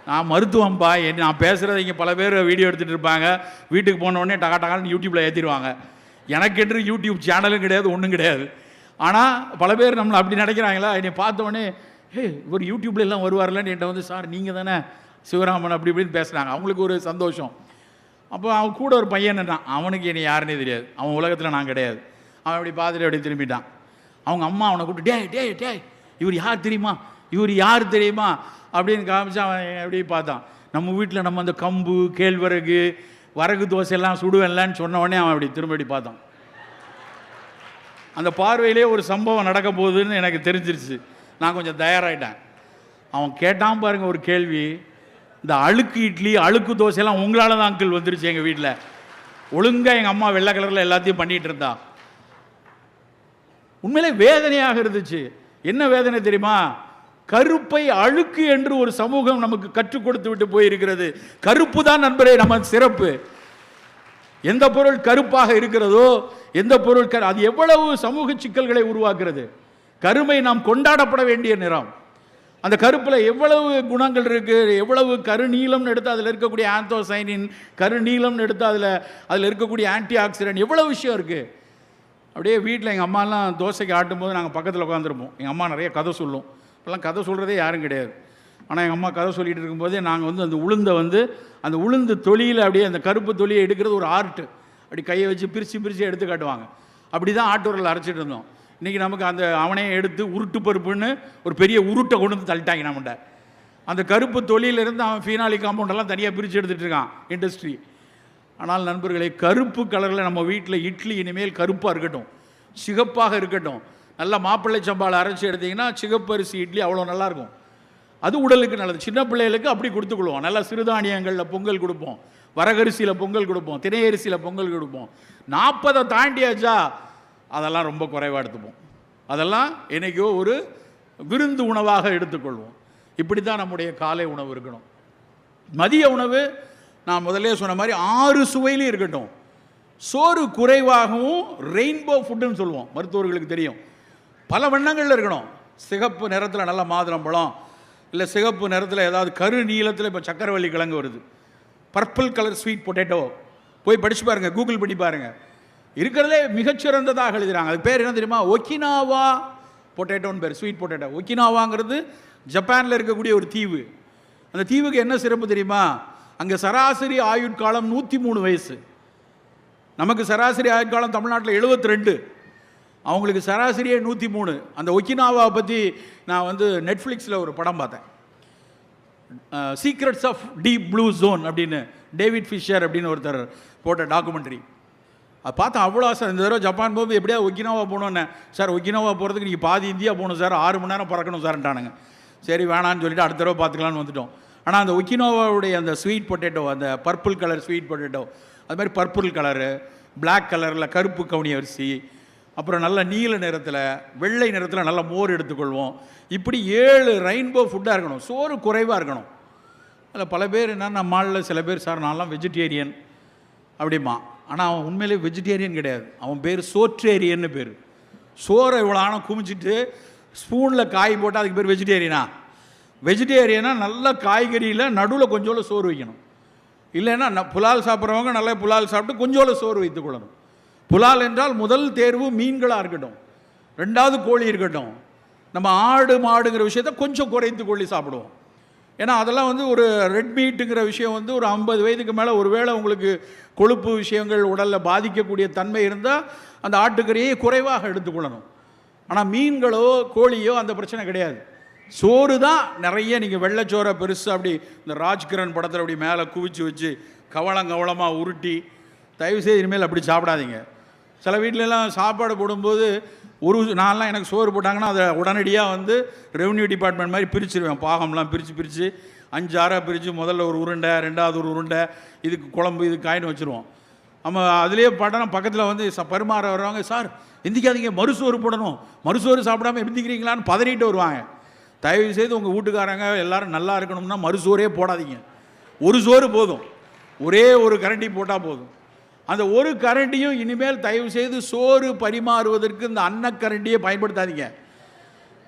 நான் மருத்துவம்பா, நான் பேசுகிறத இங்கே பல பேர் வீடியோ எடுத்துகிட்டு இருப்பாங்க. வீட்டுக்கு போனோடனே டகான்னு யூடியூப்பில் ஏற்றிடுவாங்க. எனக்கு என்று யூடியூப் சேனலும் கிடையாது, ஒன்றும் கிடையாது. ஆனால் பல பேர் நம்மளை அப்படி நினைக்கிறாங்களா. என்னை பார்த்தோடனே, இவர் யூடியூப்பில் எல்லாம் வருவார்லன்னு என்கிட்ட வந்து, சார் நீங்கள் தானே சிவராமன் அப்படி இப்படின்னு பேசுகிறாங்க. அவங்களுக்கு ஒரு சந்தோஷம். அப்போ அவன் கூட ஒரு பையன் இருந்தான், அவனுக்கு என்னை யாருன்னே தெரியாது, அவன் உலகத்தில் நான் கிடையாது. அவன் அப்படி பார்த்துட்டு அப்படி திரும்பிட்டான். அவங்க அம்மா அவனை கூப்பிட்டு டே டே டே இவர் யார் தெரியுமா, இவர் யார் தெரியுமா அப்படின்னு காமிச்சு அவன் எப்படி பார்த்தான். நம்ம வீட்டில் நம்ம அந்த கம்பு கேழ்வரகு வரகு தோசையெல்லாம் சுடுவேன்லன்னு சொன்ன உடனே அவன் அப்படி திரும்படி பார்த்தான். அந்த பார்வையிலே ஒரு சம்பவம் நடக்க போகுதுன்னு எனக்கு தெரிஞ்சிருச்சு. நான் கொஞ்சம் தயாராகிட்டேன். அவன் கேட்டான் பாருங்க ஒரு கேள்வி, இந்த அழுக்கு இட்லி அழுக்கு தோசையெல்லாம் உங்களால் தான் அங்கிள் வந்துருச்சு எங்கள் வீட்டில், ஒழுங்காக எங்கள் அம்மா வெள்ளை கலரில் எல்லாத்தையும் பண்ணிகிட்டு இருந்தா. உண்மையிலே வேதனையாக இருந்துச்சு. என்ன வேதனை தெரியுமா? கருப்பை அழுக்கு என்று ஒரு சமூகம் நமக்கு கற்றுக் கொடுத்து விட்டு போயிருக்கிறது. கருப்பு தான் நண்பரே நம்ம சிறப்பு. எந்த பொருள் கருப்பாக இருக்கிறதோ, எந்த பொருள் அது எவ்வளவு சமூக சிக்கல்களை உருவாக்குறது. கருமை நாம் கொண்டாடப்பட வேண்டிய நிறம். அந்த கருப்பில் எவ்வளவு குணங்கள் இருக்குது, எவ்வளவு கருநீலம்னு எடுத்து அதில் இருக்கக்கூடிய ஆந்தோசைனின், கருநீலம்னு எடுத்து அதில் இருக்கக்கூடிய ஆன்டி ஆக்சிடென்ட், எவ்வளோ விஷயம் இருக்குது. அப்படியே வீட்டில் எங்கள் அம்மாலாம் தோசைக்கு ஆட்டும்போது நாங்கள் பக்கத்தில் உட்காந்துருப்போம். எங்கள் அம்மா நிறைய கதை சொல்லும். இப்போல்லாம் கதை சொல்கிறதே யாரும் கிடையாது. ஆனால் எங்கள் அம்மா கதை சொல்லிகிட்டு இருக்கும்போதே நாங்கள் அந்த உளுந்தை அந்த உளுந்து தொலியில் அப்படியே அந்த கருப்பு தொலியை எடுக்கிறது ஒரு ஆர்ட்டு. அப்படி கையை வச்சு பிரித்து எடுத்து காட்டுவாங்க. அப்படி தான் ஆட்டூரில் அரைச்சிட்டு இருந்தோம். இன்றைக்கி நமக்கு அந்த அவனையை எடுத்து உருட்டு பருப்புன்னு ஒரு பெரிய உருட்டை கொண்டு வந்து தள்ளிட்டாங்க நம்மகிட்ட. அந்த கருப்பு தொலியிலிருந்து அவன் ஃபீனாலி காம்பவுண்டெல்லாம் தனியாக பிரித்து எடுத்துகிட்டு இருக்கான் இண்டஸ்ட்ரி. ஆனால் நண்பர்களே, கருப்பு கலரில் நம்ம வீட்டில் இட்லி இனிமேல் கருப்பாக இருக்கட்டும், சிகப்பாக இருக்கட்டும். நல்லா மாப்பிள்ளை சம்பாவில் அரைச்சி எடுத்திங்கன்னா சிகப்பரிசி இட்லி அவ்வளோ நல்லாயிருக்கும். அது உடலுக்கு நல்லது. சின்ன பிள்ளைகளுக்கு அப்படி கொடுத்துக்குள்வோம். நல்லா சிறுதானியங்களில் பொங்கல் கொடுப்போம், வரகரிசியில் பொங்கல் கொடுப்போம், திணையரிசியில் பொங்கல் கொடுப்போம். 40 தாண்டியாச்சா அதெல்லாம் ரொம்ப குறைவாக எடுத்துப்போம். அதெல்லாம் என்றைக்கோ ஒரு விருந்து உணவாக எடுத்துக்கொள்வோம். இப்படி தான் நம்முடைய காலை உணவு இருக்கணும். மதிய உணவு நான் முதல்ல சொன்ன மாதிரி 6 சுவையிலும் இருக்கட்டும். சோறு குறைவாகவும் ரெயின்போ ஃபுட்டுன்னு சொல்லுவோம், மருத்துவர்களுக்கு தெரியும். பல வண்ணங்களில் இருக்கணும். சிகப்பு நிறத்தில் நல்ல மாதுளம்பழம், இல்லை சிகப்பு நிறத்தில் ஏதாவது கரு நீளத்தில் இப்போ சக்கரவள்ளி கிழங்கு வருது, பர்பிள் கலர் ஸ்வீட் பொட்டேட்டோ. போய் படித்து பாருங்கள், கூகுள் பண்ணி பாருங்கள். இருக்கிறதே மிகச்சிறந்ததாக எழுதுகிறாங்க. அது பேர் என்ன தெரியுமா? ஒக்கினாவா பொட்டேட்டோன்னு பேர், ஸ்வீட் பொட்டேட்டோ. ஒக்கினாவாங்கிறது ஜப்பானில் இருக்கக்கூடிய ஒரு தீவு. அந்த தீவுக்கு என்ன சிறப்பு தெரியுமா? அங்கே சராசரி ஆயுட்காலம் 103 வயசு. நமக்கு சராசரி ஆயுட்காலம் தமிழ்நாட்டில் 72, அவங்களுக்கு சராசரியே 103. அந்த ஒக்கினாவா பற்றி நான் நெட்ஃப்ளிக்ஸில் ஒரு படம் பார்த்தேன், secrets of deep blue zone அப்படின்னு, டேவிட் ஃபிஷர் அப்படின்னு ஒருத்தர் போட்ட டாக்குமெண்ட்ரி. அது பார்த்தா அவ்வளோ ஆசை. இந்த தடவை ஜப்பான் போகும்போது எப்படியாவது ஒக்கினாவா போகணுன்னு. சார் ஒக்கினாவா போகிறதுக்கு நீங்கள் பாதி இந்தியா போகணும் சார், 6 மணி நேரம் பறக்கணும் சார்ன்ட்டானுங்க. சரி வேணான்னு சொல்லிட்டு அடுத்த தடவை பார்த்துக்கலான்னு வந்துட்டோம். ஆனால் அந்த ஒக்கினாவாவுடைய அந்த ஸ்வீட் பொட்டேட்டோ, அந்த பர்பிள் கலர் ஸ்வீட் பொட்டேட்டோ, அது மாதிரி பர்பிள் கலரு, பிளாக் கலரில் கருப்பு கவுனி அரிசி, அப்புறம் நல்ல நீல நிறத்தில் வெள்ளை நிறத்தில் நல்ல மோர் எடுத்துக்கொள்வோம். இப்படி 7 ரெயின்போ ஃபுட்டாக இருக்கணும். சோறு குறைவாக இருக்கணும். அதில் பல பேர் என்னென்னா நம்மளில் சில பேர் சார் நான்லாம் வெஜிடேரியன் அப்படிமா. ஆனால் அவன் உண்மையிலே வெஜிடேரியன் கிடையாது, அவன் பேர் சோற்றேரியன்னு பேர். சோறை இவ்வளோ ஆனால் குமிச்சிட்டு ஸ்பூனில் காய் போட்டால் அதுக்கு பேர் வெஜிடேரியனா? வெஜிடேரியனா நல்ல காய்கறியில் நடுவில் கொஞ்சோல சோறு வைக்கணும். இல்லைன்னா புலால் சாப்பிட்றவங்க நல்லா புலால் சாப்பிட்டு கொஞ்சோல சோறு வைத்துக்கொள்ளணும். புலால் என்றால் முதல் தேர்வு மீன்களாக இருக்கட்டும், 2வது கோழி இருக்கட்டும். நம்ம ஆடு மாடுங்கிற விஷயத்த கொஞ்சம் குறைத்து கொள்ளி சாப்பிடுவோம். ஏன்னா அதெல்லாம் ஒரு ரெட் மீட்டுங்கிற விஷயம் ஒரு 50 வயதுக்கு மேலே ஒருவேளை உங்களுக்கு கொழுப்பு விஷயங்கள் உடலில் பாதிக்கக்கூடிய தன்மை இருந்தால் அந்த ஆட்டுக்கறியை குறைவாக எடுத்துக்கொள்ளணும். ஆனால் மீன்களோ கோழியோ அந்த பிரச்சனை கிடையாது. சோறு தான் நிறைய. நீங்கள் வெள்ளைச்சோரை பெருசாக அப்படி இந்த ராஜ்கிரண் படத்தில் அப்படி மேலே குவிச்சு வச்சு கவளமாக உருட்டி, தயவுசெய்து இனிமேல் அப்படி சாப்பிடாதீங்க. சில வீட்டிலலாம் சாப்பாடு போடும்போது நான்லாம் எனக்கு சோறு போட்டாங்கன்னா அதை உடனடியாக ரெவன்யூ டிபார்ட்மெண்ட் மாதிரி பிரிச்சுருவேன். பாகம்லாம் பிரித்து 5-6 பிரித்து முதல்ல ஒரு உருண்டை, 2வது ஒரு உருண்டை, இதுக்கு குழம்பு, இதுக்கு காயின்னு வச்சுருவோம். நம்ம அதிலே பட்டணம் பக்கத்தில் பரிமாற வருவாங்க, சார் எந்திக்காதீங்க மறுசோறு போடணும், மறுசோறு சாப்பிடாமல் எந்திக்கிறீங்களான்னு பதறிட்டு வருவாங்க. தயவுசெய்து உங்கள் வீட்டுக்காரங்க எல்லோரும் நல்லா இருக்கணும்னா மறுசோறே போடாதீங்க. ஒரு சோறு போதும், ஒரே ஒரு கரண்டி போட்டால் போதும். அந்த ஒரு கரண்டியும் இனிமேல் தயவுசெய்து சோறு பரிமாறுவதற்கு இந்த அன்னக்கரண்டியை பயன்படுத்தாதீங்க.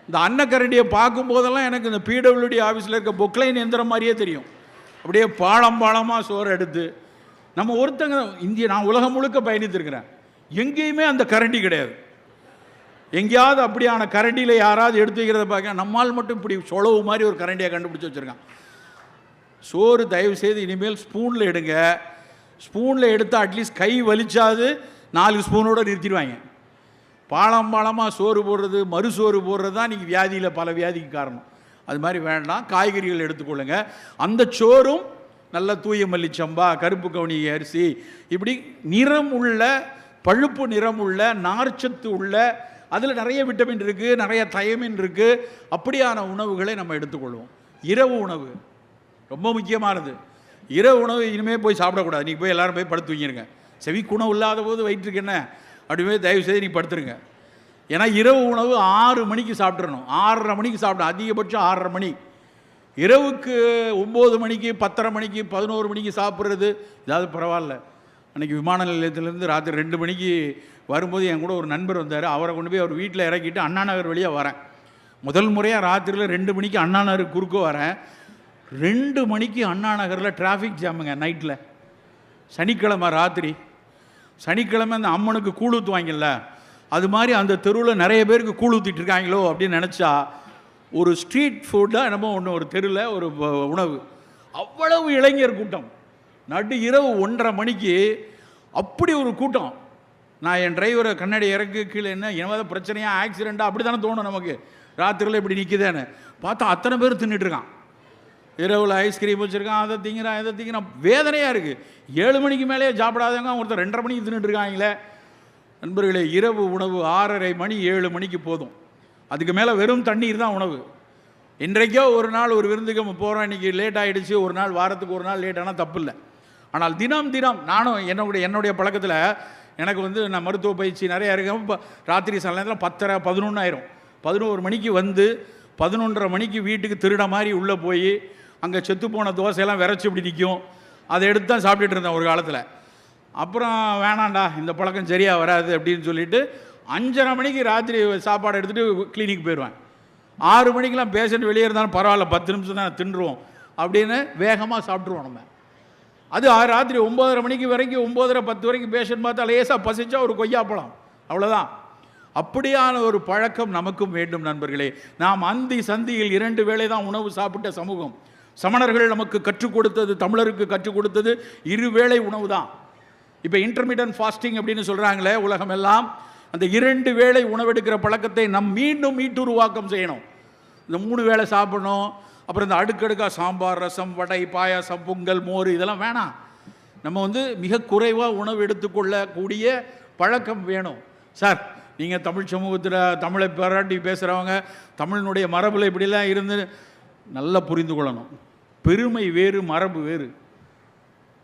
இந்த அன்னக்கரண்டியை பார்க்கும்போதெல்லாம் எனக்கு இந்த பிடபிள்யூடி ஆஃபீஸில் இருக்க பொக்லைன் எந்திரம் மாதிரியே தெரியும். அப்படியே பாளமாக சோறு எடுத்து நம்ம ஒருத்தங்க நான் உலகம் முழுக்க பயணித்திருக்கிறேன், எங்கேயுமே அந்த கரண்டி கிடையாது. எங்கேயாவது அப்படியான கரண்டியில் யாராவது எடுத்து வைக்கிறத பார்க்க, நம்மால் மட்டும் இப்படி சொலவு மாதிரி ஒரு கரண்டியை கண்டுபிடிச்சி வச்சுருக்கான். சோறு தயவுசெய்து இனிமேல் ஸ்பூனில் எடுங்க. ஸ்பூனில் எடுத்தால் அட்லீஸ்ட் கை வலிச்சாது 4 ஸ்பூனோடு நிறுத்திடுவாங்க. பாலமாக சோறு போடுறது, மறுசோறு போடுறது தான் இன்றைக்கி வியாதியில் பல வியாதிக்கு காரணம். அது மாதிரி வேண்டாம். காய்கறிகள் எடுத்துக்கொள்ளுங்க. அந்த சோறும் நல்ல தூய மல்லிச்சம்பா, கருப்பு கவுனி அரிசி, இப்படி நிறம் உள்ள, பழுப்பு நிறம் உள்ள, நார்ச்சத்து உள்ள, அதில் நிறைய விட்டமின் இருக்குது, நிறைய தயமின் இருக்குது, அப்படியான உணவுகளை நம்ம எடுத்துக்கொள்வோம். இரவு உணவு ரொம்ப முக்கியமானது. இரவு உணவு இனிமேல் போய் சாப்பிடக்கூடாது. நீங்கள் போய் எல்லோரும் போய் படுத்து தூங்கிடுங்க. செவிக்குணவு இல்லாத போது வயிற்றுக்கு என்ன அப்படியே தயவுசெய்து நீ படுத்துருங்க. ஏன்னா இரவு உணவு 6 மணிக்கு சாப்பிட்றணும். 6:30 மணிக்கு சாப்பிடணும், அதிகபட்சம் 6:30 மணி. இரவுக்கு 9 மணிக்கு, 10:30 மணிக்கு, 11 மணிக்கு சாப்பிட்றது ஏதாவது பரவாயில்ல. அன்றைக்கி விமான நிலையத்திலேருந்து ராத்திரி 2 மணிக்கு வரும்போது என் கூட ஒரு நண்பர் வந்தார். அவரை கொண்டு போய் அவர் வீட்டில் இறக்கிட்டு அண்ணா நகர் வழியாக வரேன். முதல் முறையாக ராத்திரியில் 2 மணிக்கு அண்ணா நகர் குறுக்க வரேன். 2 மணிக்கு அண்ணா நகரில் டிராஃபிக் ஜாமுங்க நைட்டில். சனிக்கிழமை ராத்திரி, சனிக்கிழமை அந்த அம்மனுக்கு கூழ் ஊற்றுவாங்கல்ல, அது மாதிரி அந்த தெருவில் நிறைய பேருக்கு கூழ் ஊற்றிட்டு இருக்காங்களோ அப்படின்னு நினச்சா, ஒரு ஸ்ட்ரீட் ஃபுட்டாக என்னமோ ஒன்று, ஒரு தெருவில் ஒரு உணவு, அவ்வளவு இளைஞர் கூட்டம். நடு இரவு 1:30 மணிக்கு அப்படி ஒரு கூட்டம். நான் என் டிரைவரை கண்ணாடி இறக்கு கீழே என்ன ஏதாவது பிரச்சனையாக, ஆக்சிடெண்ட்டாக அப்படி தானே தோணும் நமக்கு. ராத்திரியில் இப்படி நிற்குதேன்னு பார்த்தா அத்தனை பேர் தின்னுட்டு இருக்கான். இரவில் ஐஸ்கிரீம் வச்சுருக்கான், அதை திங்கிறான், இதை திங்கிறான். வேதனையாக இருக்குது. 7 மணிக்கு மேலேயே சாப்பிடாதவங்க ஒருத்தர் 2:30 மணிக்கு தின்னுட்டு இருக்காங்களே. நண்பர்களே, இரவு உணவு 6:30 மணி 7 மணிக்கு போதும். அதுக்கு மேலே வெறும் தண்ணீர் தான் உணவு. இன்றைக்கோ ஒரு நாள் ஒரு விருந்துக்கு நம்ம போகிறோம், இன்றைக்கி லேட் ஆகிடுச்சு, ஒரு நாள் வாரத்துக்கு ஒரு நாள் லேட் ஆனால் தப்பு இல்லை. ஆனால் தினம் தினம் நானும் என்னுடைய பழக்கத்தில் எனக்கு நான் மருத்துவ பயிற்சி நிறையா இருக்கேன். இப்போ ராத்திரி சில நேரத்தில் 10:30 11 ஆயிரும். 11 மணிக்கு 11:30 மணிக்கு வீட்டுக்கு திருட மாதிரி உள்ளே போய் அங்கே செத்துப்போன தோசையெல்லாம் விரைச்சி இப்படி நிற்கும். அதை எடுத்து தான் சாப்பிட்டுட்டு இருந்தேன் ஒரு காலத்தில். அப்புறம் வேணாண்டா, இந்த பழக்கம் சரியாக வராது அப்படின்னு சொல்லிட்டு 5:30 மணிக்கு ராத்திரி சாப்பாடு எடுத்துகிட்டு கிளினிக் போயிடுவேன். 6 மணிக்கெலாம் பேஷண்ட் வெளியே இருந்தாலும் பரவாயில்ல, 10 நிமிஷம் தான் தின்றுவோம் அப்படின்னு வேகமாக சாப்பிட்ருவோம் நம்ம. அது ராத்திரி 9:30 மணிக்கு வரைக்கும், 9:30 10 வரைக்கும் பேஷண்ட் பார்த்தா லேசாக பசிச்சா ஒரு கொய்யாப்பழம், அவ்வளோதான். அப்படியான ஒரு பழக்கம் நமக்கும் வேண்டும் நண்பர்களே. நாம் அந்தி சந்தியில் 2 வேளை தான் உணவு சாப்பிட்ட சமூகம். சமணர்கள் நமக்கு கற்றுக் கொடுத்தது, தமிழருக்கு கற்றுக் கொடுத்தது 2 வேளை உணவு தான். இப்போ இன்டர்மீடியன்ட் ஃபாஸ்டிங் அப்படின்னு சொல்கிறாங்களே உலகம் எல்லாம், அந்த 2 வேளை உணவெடுக்கிற பழக்கத்தை நம் மீண்டும் மீட்டுருவாக்கம் செய்யணும். இந்த 3 வேளை சாப்பிடணும், அப்புறம் இந்த அடுக்கடுக்காக சாம்பார், ரசம், வடை, பாயாசம், பொங்கல், மோர் இதெல்லாம் வேணாம். நம்ம மிக குறைவாக உணவு எடுத்துக்கொள்ளக்கூடிய பழக்கம் வேணும். சார், நீங்கள் தமிழ் சமூகத்தில் தமிழை பாராட்டி பேசுகிறவங்க, தமிழினுடைய மரபில் இப்படிலாம் இருந்து நல்லா புரிந்து கொள்ளணும். பெருமை வேறு, மரபு வேறு.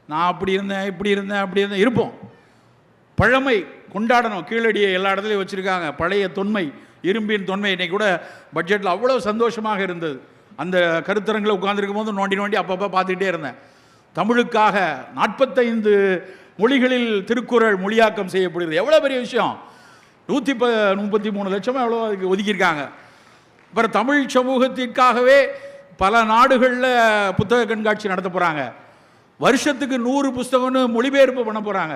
நான் அப்படி இருந்தேன், இப்படி இருந்தேன், அப்படி இருந்தேன் இருப்போம். பழமை கொண்டாடணும். கீழடியை எல்லா இடத்துலையும் வச்சுருக்காங்க. பழைய தொன்மை, இரும்பின் தொன்மை. இன்றைக்கி கூட பட்ஜெட்டில் அவ்வளோ சந்தோஷமாக இருந்தது. அந்த கருத்தரங்கில் உட்காந்துருக்கும் போது நோண்டி அப்பப்போ பார்த்துக்கிட்டே இருந்தேன். தமிழுக்காக 45 மொழிகளில் திருக்குறள் மொழியாக்கம் செய்யப்படுகிறது. எவ்வளோ பெரிய விஷயம். 133 லட்சமாக எவ்வளோ அதுக்கு ஒதுக்கியிருக்காங்க. அப்புறம் தமிழ் சமூகத்திற்காகவே பல நாடுகளில் புத்தக கண்காட்சி நடத்த போகிறாங்க. வருஷத்துக்கு 100 புஸ்தகம்னு மொழிபெயர்ப்பு பண்ண போகிறாங்க.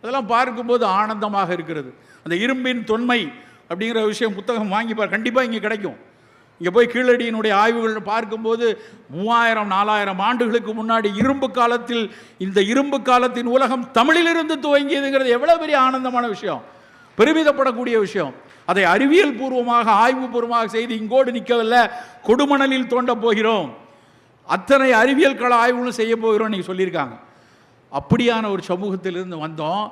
அதெல்லாம் பார்க்கும்போது ஆனந்தமாக இருக்கிறது. அந்த இரும்பின் தொன்மை அப்படிங்கிற விஷயம் புத்தகம் வாங்கி கண்டிப்பாக இங்கே கிடைக்கும். இங்கே போய் கீழடியினுடைய ஆய்வுகள் பார்க்கும்போது 3000-4000 ஆண்டுகளுக்கு முன்னாடி இரும்பு காலத்தில், இந்த இரும்பு காலத்தின் உலகம் தமிழிலிருந்து துவங்கியதுங்கிறது எவ்வளோ பெரிய ஆனந்தமான விஷயம், பெருமிதப்படக்கூடிய விஷயம். அதை அறிவியல் பூர்வமாக, ஆய்வு பூர்வமாக செய்து இங்கோடு நிற்கவில்லை, கொடுமணலில் தோண்ட போகிறோம், அத்தனை அறிவியல் கள ஆய்வுகளும் செய்ய போகிறோம் இன்றைக்கி சொல்லியிருக்காங்க. அப்படியான ஒரு சமூகத்திலிருந்து வந்தோம்.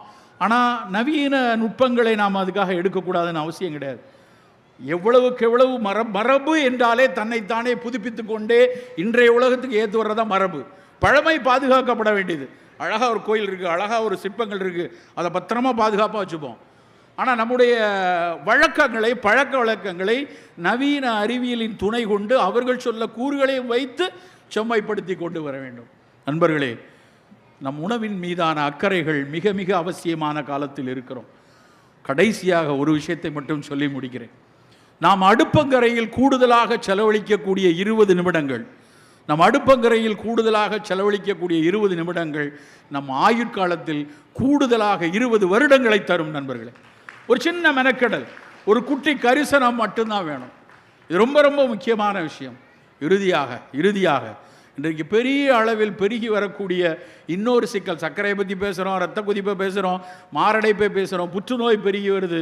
ஆனால் நவீன நுட்பங்களை நாம் அதுக்காக எடுக்கக்கூடாதுன்னு அவசியம் கிடையாது. எவ்வளவுக்கு எவ்வளவு மரபு என்றாலே தன்னைத்தானே புதுப்பித்து கொண்டே இன்றைய உலகத்துக்கு ஏற்று வர்றதா மரபு. பழமை பாதுகாக்கப்பட வேண்டியது. அழகாக ஒரு கோயில் இருக்குது, அழகாக ஒரு சிற்பங்கள் இருக்குது, அதை பத்திரமா பாதுகாப்பாக வச்சுப்போம். ஆனால் நம்முடைய வழக்கங்களை, பழக்க வழக்கங்களை நவீன அறிவியலின் துணை கொண்டு அவர்கள் சொல்ல கூறுகளையும் வைத்து செம்மைப்படுத்தி கொண்டு வர வேண்டும். நண்பர்களே, நம் உணவின் மீதான அக்கறைகள் மிக மிக அவசியமான காலத்தில் இருக்கிறோம். கடைசியாக ஒரு விஷயத்தை மட்டும் சொல்லி முடிக்கிறேன். நாம் அடுப்பங்கரையில் கூடுதலாக செலவழிக்கக்கூடிய 20 நிமிடங்கள், நம் அடுப்பங்கரையில் கூடுதலாக செலவழிக்கக்கூடிய 20 நிமிடங்கள் நம் ஆயுட்காலத்தில் கூடுதலாக 20 வருடங்களை தரும். நண்பர்களே, ஒரு சின்ன மெனக்கெடல், ஒரு குட்டி கரிசனம் மட்டும்தான் வேணும். இது ரொம்ப ரொம்ப முக்கியமான விஷயம். இறுதியாக இன்றைக்கு பெரிய அளவில் பெருகி வரக்கூடிய இன்னொரு சிக்கல், சர்க்கரையை பற்றி பேசுகிறோம், இரத்த கொதிப்பை பேசுகிறோம், மாரடைப்பை பேசுகிறோம், புற்றுநோய் பெருகி வருது.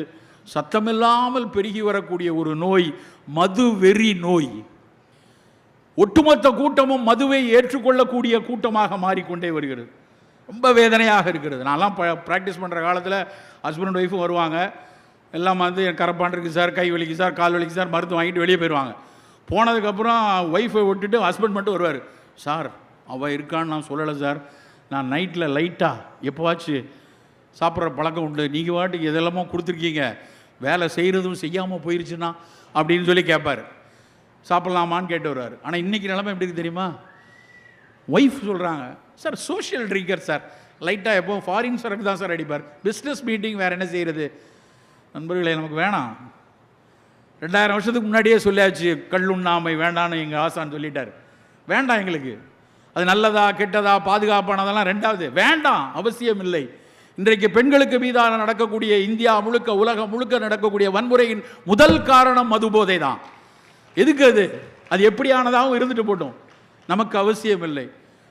சத்தமில்லாமல் பெருகி வரக்கூடிய ஒரு நோய் மது வெறி நோய். ஒட்டுமொத்த கூட்டமும் மதுவை ஏற்றுக்கொள்ளக்கூடிய கூட்டமாக மாறிக்கொண்டே வருகிறது. ரொம்ப வேதனையாக இருக்கிறது. நான்லாம் ப்ராக்டிஸ் பண்ணுற காலத்தில் ஹஸ்பண்ட் ஒய்ஃபும் வருவாங்க. எல்லாம் வந்து என் கரப்பான் இருக்குது சார், கை வலிக்கு சார், கால் வலிக்கு சார், மருத்துவம் வாங்கிட்டு வெளியே போயிடுவாங்க. போனதுக்கப்புறம் ஒய்ஃபை விட்டுட்டு ஹஸ்பண்ட் மட்டும் வருவார். சார் அவள் இருக்கான்னு நான் சொல்லலை சார், நான் நைட்டில் லைட்டாக எப்போவாச்சு சாப்பிட்ற பழக்கம் உண்டு, நீங்கள் வாட்டுக்கு எதெல்லாமோ கொடுத்துருக்கீங்க, வேலை செய்கிறதும் செய்யாமல் போயிருச்சுன்னா அப்படின்னு சொல்லி கேட்பார். சாப்பிட்லாமான்னு கேட்டு வருவார். ஆனால் இன்றைக்கி நிலைமை எப்படி இருக்குது தெரியுமா? ஒய்ஃப் சொல்கிறாங்க, சார் சோஷியல் ட்ரிங்கர் சார், லைட்டாக எப்போ ஃபாரின் சரக்கு தான் சார் அடிப்பார், பிஸ்னஸ் மீட்டிங் வேறு என்ன செய்கிறது. நண்பர்களே, நமக்கு வேணாம். 2000 வருஷத்துக்கு முன்னாடியே சொல்லியாச்சு கல்லுண்ணாமை வேண்டான்னு எங்கள் ஆசான் சொல்லிட்டார். வேண்டாம் எங்களுக்கு. அது நல்லதா கெட்டதா பாதுகாப்பானதெல்லாம் ரெண்டாவது, வேண்டாம், அவசியம் இல்லை. இன்றைக்கு பெண்களுக்கு மீதான நடக்கக்கூடிய இந்தியா முழுக்க உலகம் முழுக்க நடக்கக்கூடிய வன்முறையின் முதல் காரணம் மது போதை தான். எதுக்கு அது? அது எப்படியானதாகவும் இருந்துட்டு போட்டோம், நமக்கு அவசியம் இல்லை.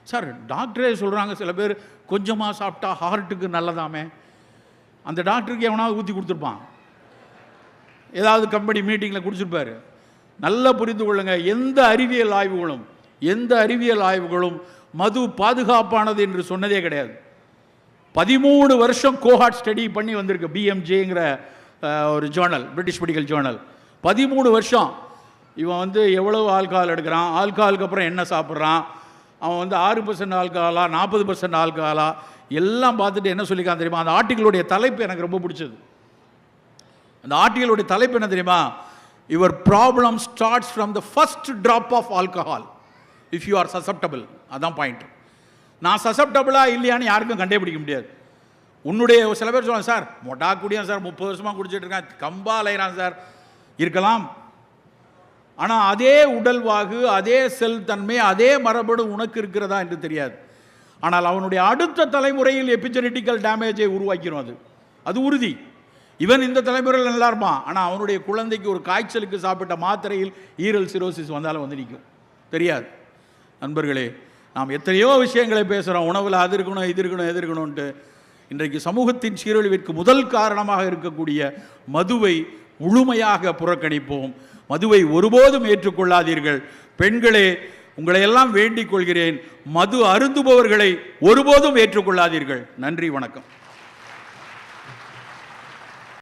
சார் டாக்டரே சொல்கிறாங்க, சில பேர் கொஞ்சமாக சாப்பிட்டா ஹார்ட்டுக்கு நல்லதாமே. அந்த டாக்டருக்கு எவனாவது ஊற்றி கொடுத்துருப்பான், ஏதாவது கம்பெனி மீட்டிங்கில் குடிச்சிருப்பார். நல்லா புரிந்து கொள்ளுங்க, எந்த அறிவியல் ஆய்வுகளும் மது பாதுகாப்பானது என்று சொன்னதே கிடையாது. 13 வருஷம் கோஹார்ட் ஸ்டடி பண்ணி வந்திருக்கு BMJங்கிற ஒரு ஜேர்னல், பிரிட்டிஷ் மெடிக்கல் ஜேர்னல். 13 வருஷம் இவன் வந்து எவ்வளவு ஆல்கஹால் எடுக்கிறான், ஆல்கஹாலுக்கு அப்புறம் என்ன சாப்பிட்றான், அவன் வந்து 6% ஆல்கஹாலா 40% ஆல்கஹாலா எல்லாம் பார்த்துட்டு என்ன சொல்லிக்கான் தெரியுமா? அந்த ஆர்டிகளுடைய தலைப்பு எனக்கு ரொம்ப பிடிச்சது. அந்த ஆர்டிகளுடைய தலைப்பு என்ன தெரியுமா? Your problem starts from the first drop of alcohol if you are susceptible. அதான் பாயிண்ட். நான் சசப்டபிளா இல்லையான்னு யாருக்கும் கண்டுபிடிக்க முடியாது. உன்னுடைய சில பேர் சொல்லுவாங்க, சார் மொட்டா குடியான் சார், 30 வருஷமாக குடிச்சிட்டு இருக்கான், கம்பா அலைகிறான் சார், இருக்கலாம். ஆனால் அதே உடல்வாகு, அதே செல் தன்மை, அதே மரபணு உனக்கு இருக்கிறதா என்று தெரியாது. ஆனால் அவனுடைய அடுத்த தலைமுறையில் எபிஜெனட்டிக்கல் டேமேஜை உருவாக்கிறோம். அது உறுதி. இவன் இந்த தலைமுறையில் நல்லா இருப்பான், ஆனால் அவனுடைய குழந்தைக்கு ஒரு காய்ச்சலுக்கு சாப்பிட்ட மாத்திரையில் ஈரல் சிரோசிஸ் வந்தாலும் வந்து நிற்கும், தெரியாது. நண்பர்களே, நாம் எத்தனையோ விஷயங்களை பேசுகிறோம், உணவில் அது இருக்கணும் இது இருக்கணும் எது இருக்கணும்ன்ட்டு. இன்றைக்கு சமூகத்தின் சீரழிவிற்கு முதல் காரணமாக இருக்கக்கூடிய மதுவை முழுமையாக புறக்கணிப்போம். மதுவை ஒருபோதும் ஏற்றுக்கொள்ளாதீர்கள். பெண்களே, உங்களை எல்லாம் வேண்டிக் கொள்கிறேன், மது அருந்துபவர்களை ஒருபோதும் ஏற்றுக்கொள்ளாதீர்கள். நன்றி, வணக்கம்.